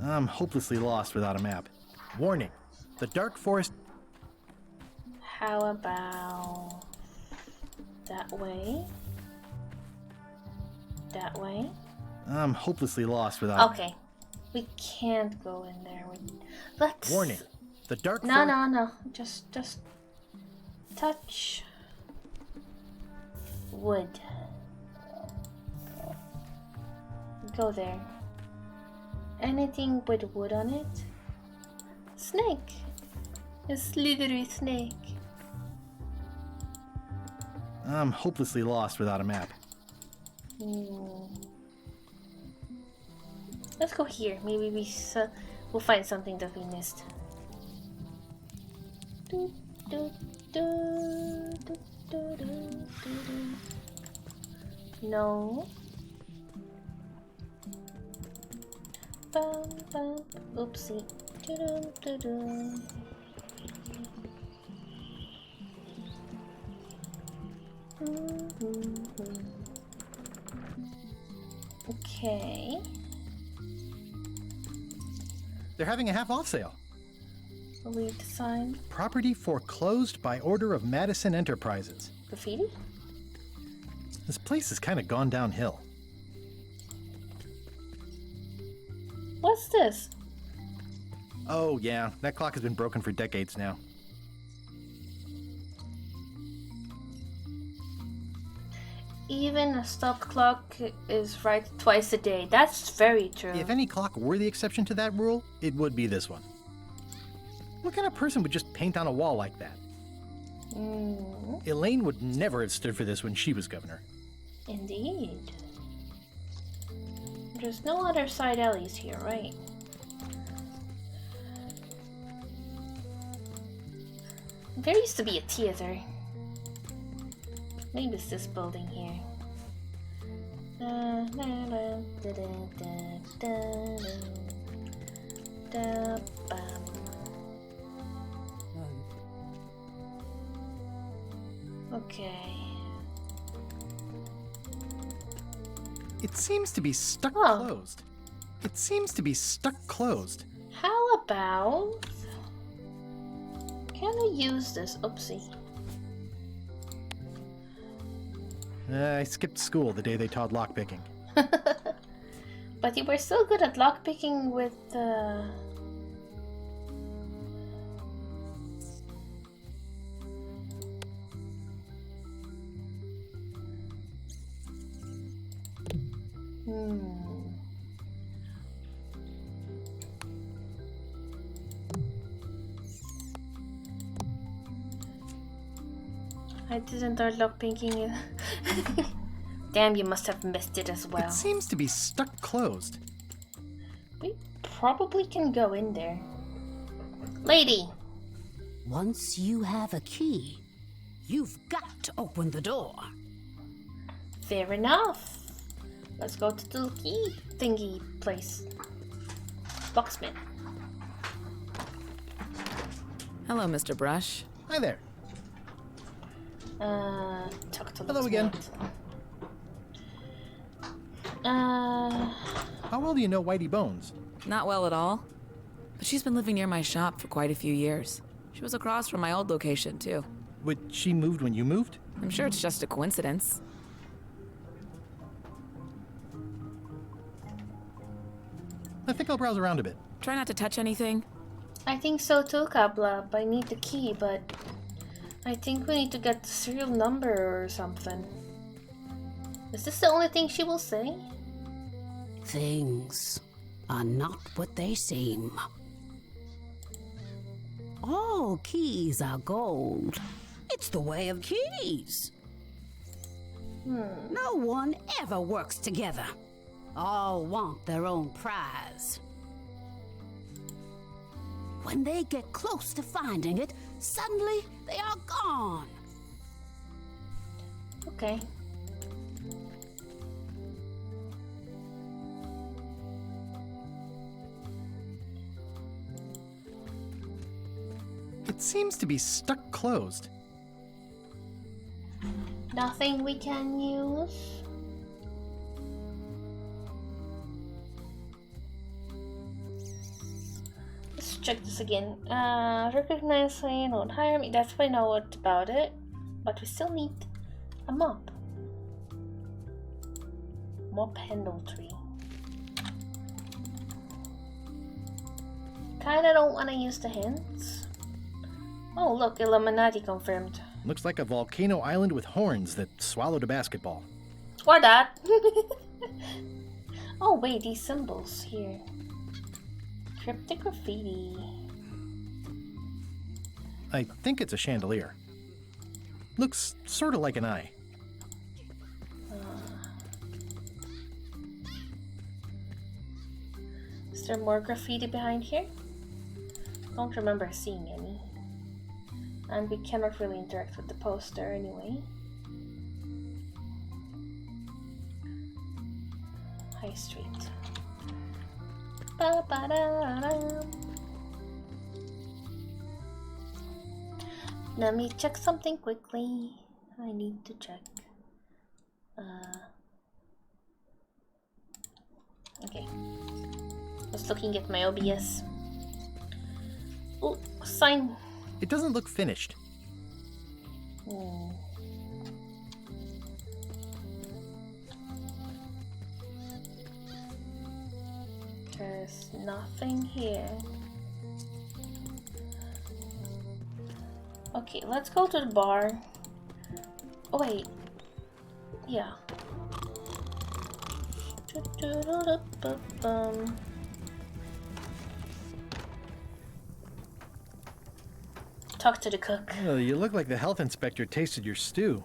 I'm hopelessly lost without a map. Warning. the dark forest. How about that way? That way? I'm hopelessly lost without. Okay. We can't go in there. Let's. Warning. The dark No, no, no. Just touch wood. Go there. Anything with wood on it? Snake. A slithery snake. I'm hopelessly lost without a map. Let's go here. Maybe we'll find something that we missed. No. Oopsie. Okay. They're having a half-off sale. Read the sign. Property foreclosed by order of Madison Enterprises. Graffiti? This place has kind of gone downhill. What's this? Oh, yeah. That clock has been broken for decades now. Even a stop clock is right twice a day. That's very true. If any clock were the exception to that rule, it would be this one. What kind of person would just paint on a wall like that? Elaine would never have stood for this when she was governor. Indeed. There's no other side alleys here, right? There used to be a theater. Maybe it's this building here. Okay. It seems to be stuck closed. It seems to be stuck closed. How about... Can I use this? Oopsie. I skipped school the day they taught lockpicking. But you were so good at lockpicking with I didn't start lockpicking it. Damn, you must have missed it as well. It seems to be stuck closed. We probably can go in there. Lady! Once you have a key, you've got to open the door. Fair enough. Let's go to the key thingy place. Locksmith. Hello, Mr. Brush. Hi there. Talk to Hello again. How well do you know Whitey Bones? Not well at all. But she's been living near my shop for quite a few years. She was across from my old location, too. But she moved when you moved? I'm sure it's just a coincidence. I think I'll browse around a bit. Try not to touch anything. I think so too, Kablab. I need the key, but I think we need to get the serial number or something. Is this the only thing she will say? Things are not what they seem. All keys are gold. It's the way of keys. No one ever works together. All want their own prize. When they get close to finding it, suddenly they are gone. Okay. It seems to be stuck closed. Nothing we can use? Let's check this again. Recognize me, don't hire me. That's why I know what about it. But we still need a mop. Mop handle tree. Kinda don't wanna use the hands. Oh look, Illuminati confirmed. Looks like a volcano island with horns that swallowed a basketball. Or that. Oh wait, these symbols here. Cryptic graffiti. I think it's a chandelier. Looks sort of like an eye. Is there more graffiti behind here? Don't remember seeing any. And we cannot really interact with the poster anyway. High Street. Ba-ba-da-da. Let me check something quickly. I need to check. Okay. Just looking at my OBS. Oh, sign. It doesn't look finished. There's nothing here. Okay, let's go to the bar. Oh wait. Yeah. Talk to the cook. Oh, you look like the health inspector tasted your stew.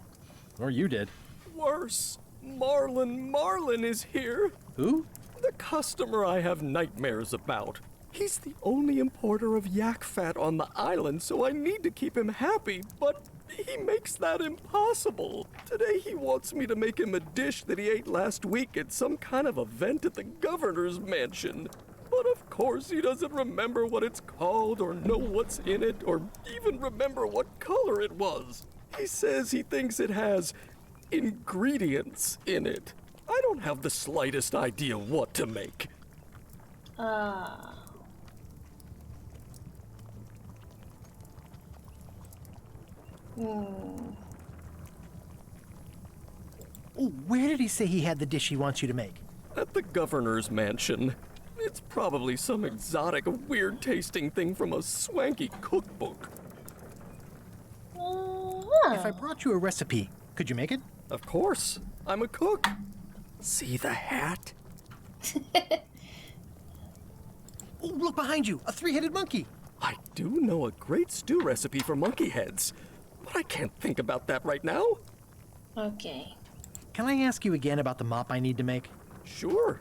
Or you did. Worse. Marlin is here. Who? The customer I have nightmares about. He's the only importer of yak fat on the island, so I need to keep him happy, but he makes that impossible. Today he wants me to make him a dish that he ate last week at some kind of event at the governor's mansion. But of course he doesn't remember what it's called, or know what's in it, or even remember what color it was. He says he thinks it has ingredients in it. I don't have the slightest idea what to make. Where did he say he had the dish he wants you to make? At the governor's mansion. It's probably some exotic, weird-tasting thing from a swanky cookbook. If I brought you a recipe, could you make it? Of course. I'm a cook. See the hat? Oh, look behind you! A three-headed monkey! I do know a great stew recipe for monkey heads, but I can't think about that right now. Okay. Can I ask you again about the mop I need to make? Sure.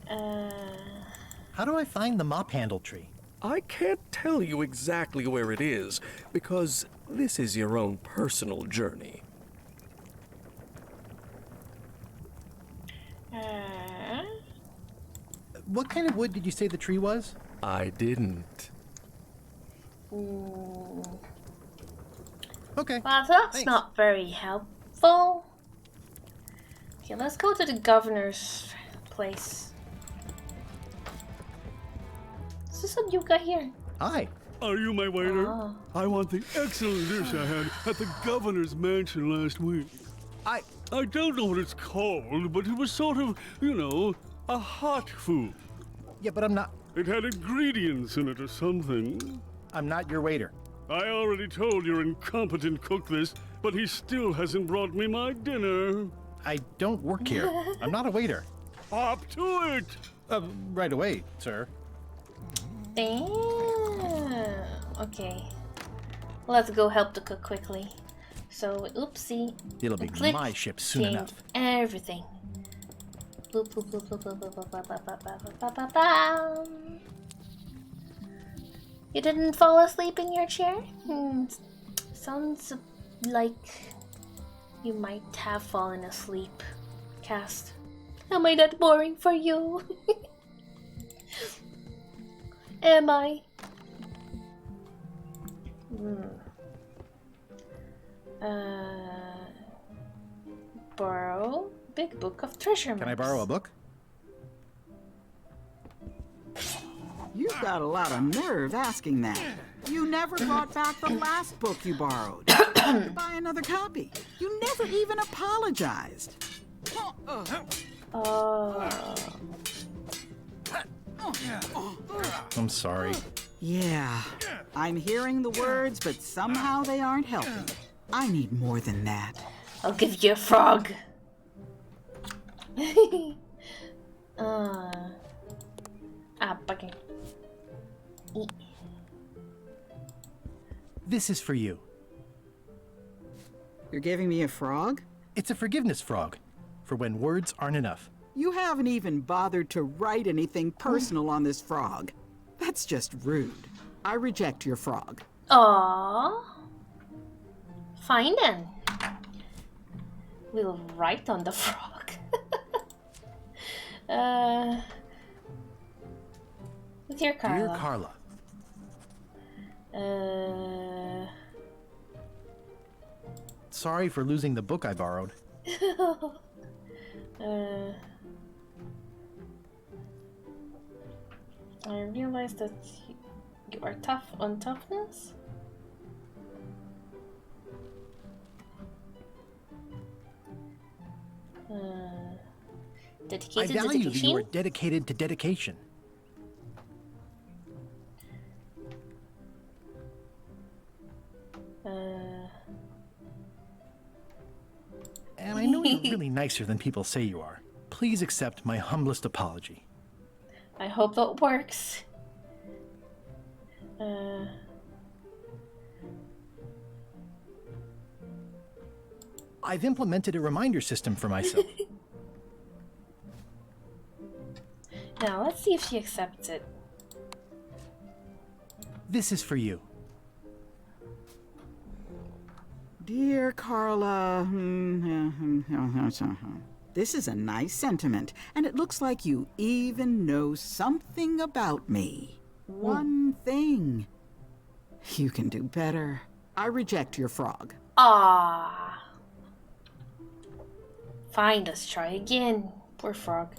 How do I find the mop handle tree? I can't tell you exactly where it is, because this is your own personal journey. What kind of wood did you say the tree was? I didn't. Okay. Well, that's not very helpful. Okay, let's go to the governor's place. Is this what you got here? Hi. Are you my waiter? Oh. I want the excellent dish I had at the governor's mansion last week. I don't know what it's called, but it was sort of, you know, a hot food. Yeah, but I'm not... It had ingredients in it or something. I'm not your waiter. I already told your incompetent cook this, but he still hasn't brought me my dinner. I don't work here. I'm not a waiter. Hop to it! Right away, sir. Damn. Okay. Let's go help the cook quickly. So, oopsie. It'll be Click, my ship soon change enough. Everything. Boop, boop, boop, boop, boop, boop, boop, boop, boop, boop, boop, boop, boop. You didn't fall asleep in your chair? Sounds like you might have fallen asleep. Cast. Am I that boring for you? Am I? Borrow Big Book of Treasure Maps. Can I borrow a book? You You've got a lot of nerve asking that. You never brought back the last book you borrowed. To buy another copy. You never even apologized. I'm sorry. Yeah, I'm hearing the words, but somehow they aren't helping. I need more than that. I'll give you a frog. Bugging. This is for you. You're giving me a frog? It's a forgiveness frog, for when words aren't enough. You haven't even bothered to write anything personal on this frog. That's just rude. I reject your frog. Aww. Fine then. We'll write on the frog. Dear Carla. Dear Carla. Sorry for losing the book I borrowed. I realized that you are tough on toughness. Dedicated I value dedication? that you are dedicated to dedication. And I know you're really nicer than people say you are. Please accept my humblest apology. I hope that works. I've implemented a reminder system for myself. Now, let's see if she accepts it. This is for you. Dear Carla, this is a nice sentiment, and it looks like you even know something about me. One thing. You can do better. I reject your frog. Ah. Fine, let's try again. Poor frog.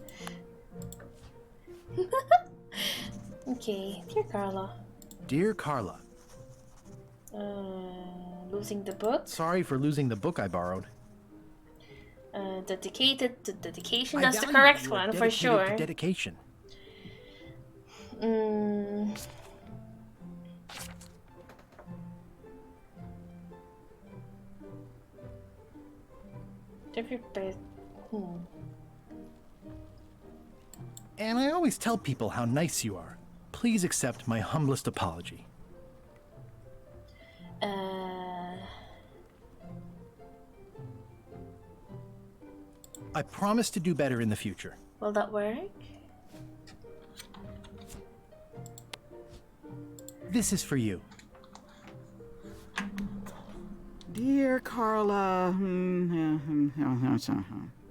Okay, dear Carla. Dear Carla. Losing the book. Sorry for losing the book I borrowed. Dedicated to dedication. I That's the value correct you are one for dedicated sure. to dedication. And I always tell people how nice you are. Please accept my humblest apology. I promise to do better in the future. Will that work? This is for you. Dear Carla,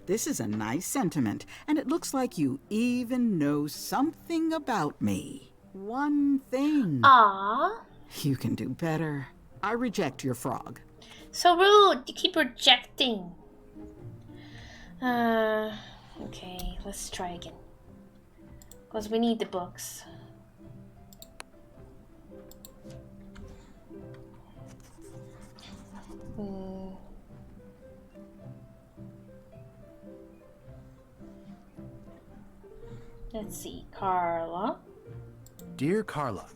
this is a nice sentiment, and it looks like you even know something about me. One thing. Aww. You can do better. I reject your frog. So rude. You keep rejecting. Okay, let's try again. Because we need the books. Let's see, Carla. Dear Carla.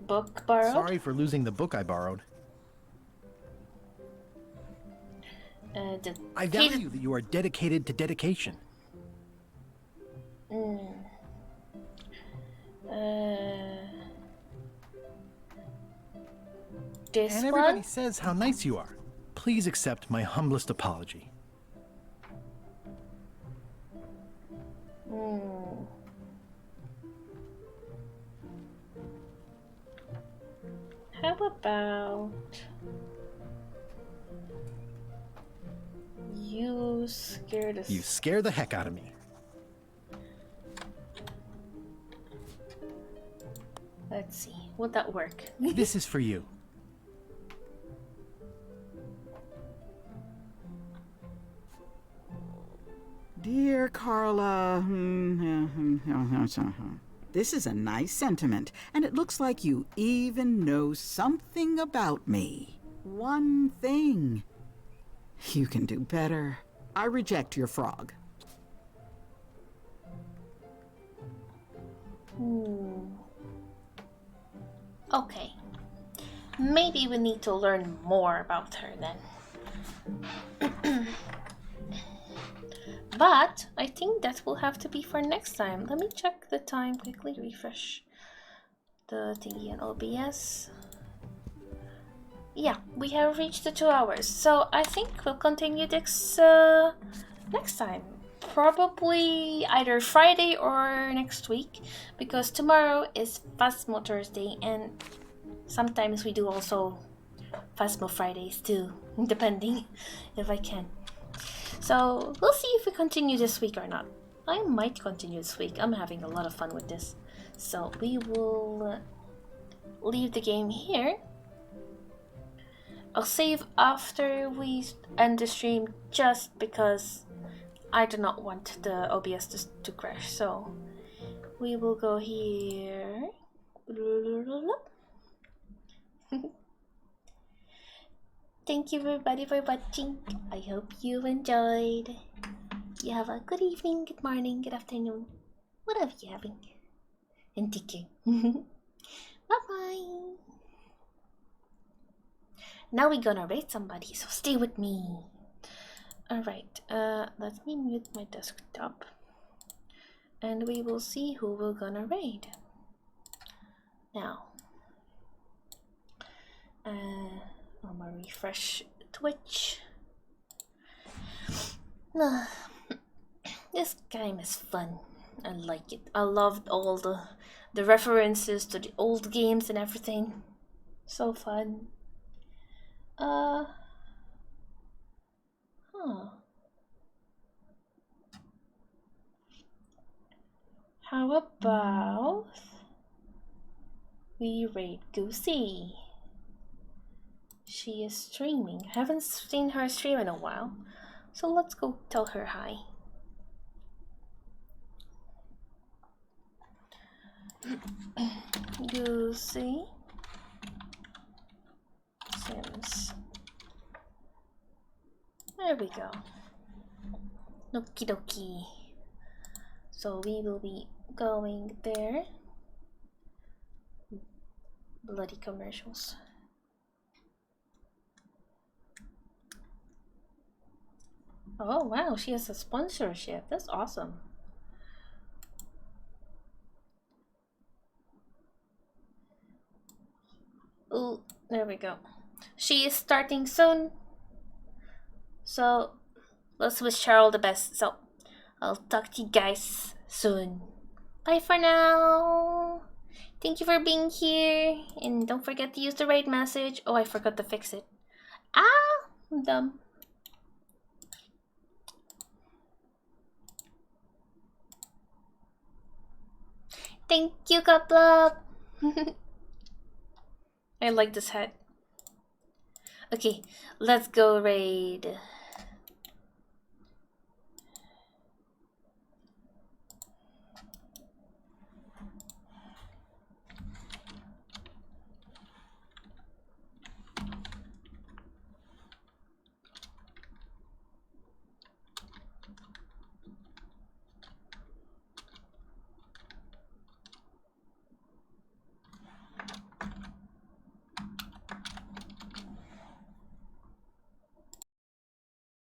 Book borrowed? Sorry for losing the book I borrowed. I value that you are dedicated to dedication. This and everybody one? says how nice you are. Please accept my humblest apology. How about you You scare the heck out of me. Let's see, would that work? This is for you. Dear Carla, this is a nice sentiment, and it looks like you even know something about me. One thing. You can do better. I reject your frog. Okay. Maybe we need to learn more about her then. But I think that will have to be for next time. Let me check the time quickly, refresh the thingy in OBS. Yeah, we have reached the 2 hours, so I think we'll continue this next time. Probably either Friday or next week, because tomorrow is Phasmo Thursday, and sometimes we do also Phasmo Fridays too, depending if I can. So we'll see if we continue this week or not. I might continue this week. I'm having a lot of fun with this. So we will leave the game here. I'll save after we end the stream just because I do not want the OBS to crash. So we will go here. Thank you everybody for watching. I hope you enjoyed. You have a good evening, good morning, good afternoon, whatever you're having. And take care. Bye bye. Now we're gonna raid somebody, so stay with me. Alright, let me mute my desktop. And we will see who we're gonna raid. Now. I'm gonna refresh Twitch. This game is fun. I like it. I loved all the references to the old games and everything. So fun. How about we raid Goosey? She is streaming. I haven't seen her stream in a while, so let's go tell her hi. Goosey Sims. There we go. Okie dokie. So we will be going there. Bloody commercials. Oh wow, she has a sponsorship. That's awesome. Ooh, there we go. She is starting soon. So let's wish her all the best. So I'll talk to you guys soon. Bye for now. Thank you for being here. And don't forget to use the raid message. Oh, I forgot to fix it. Ah, I'm dumb. Thank you, Kaplop. I like this hat. Okay, let's go raid.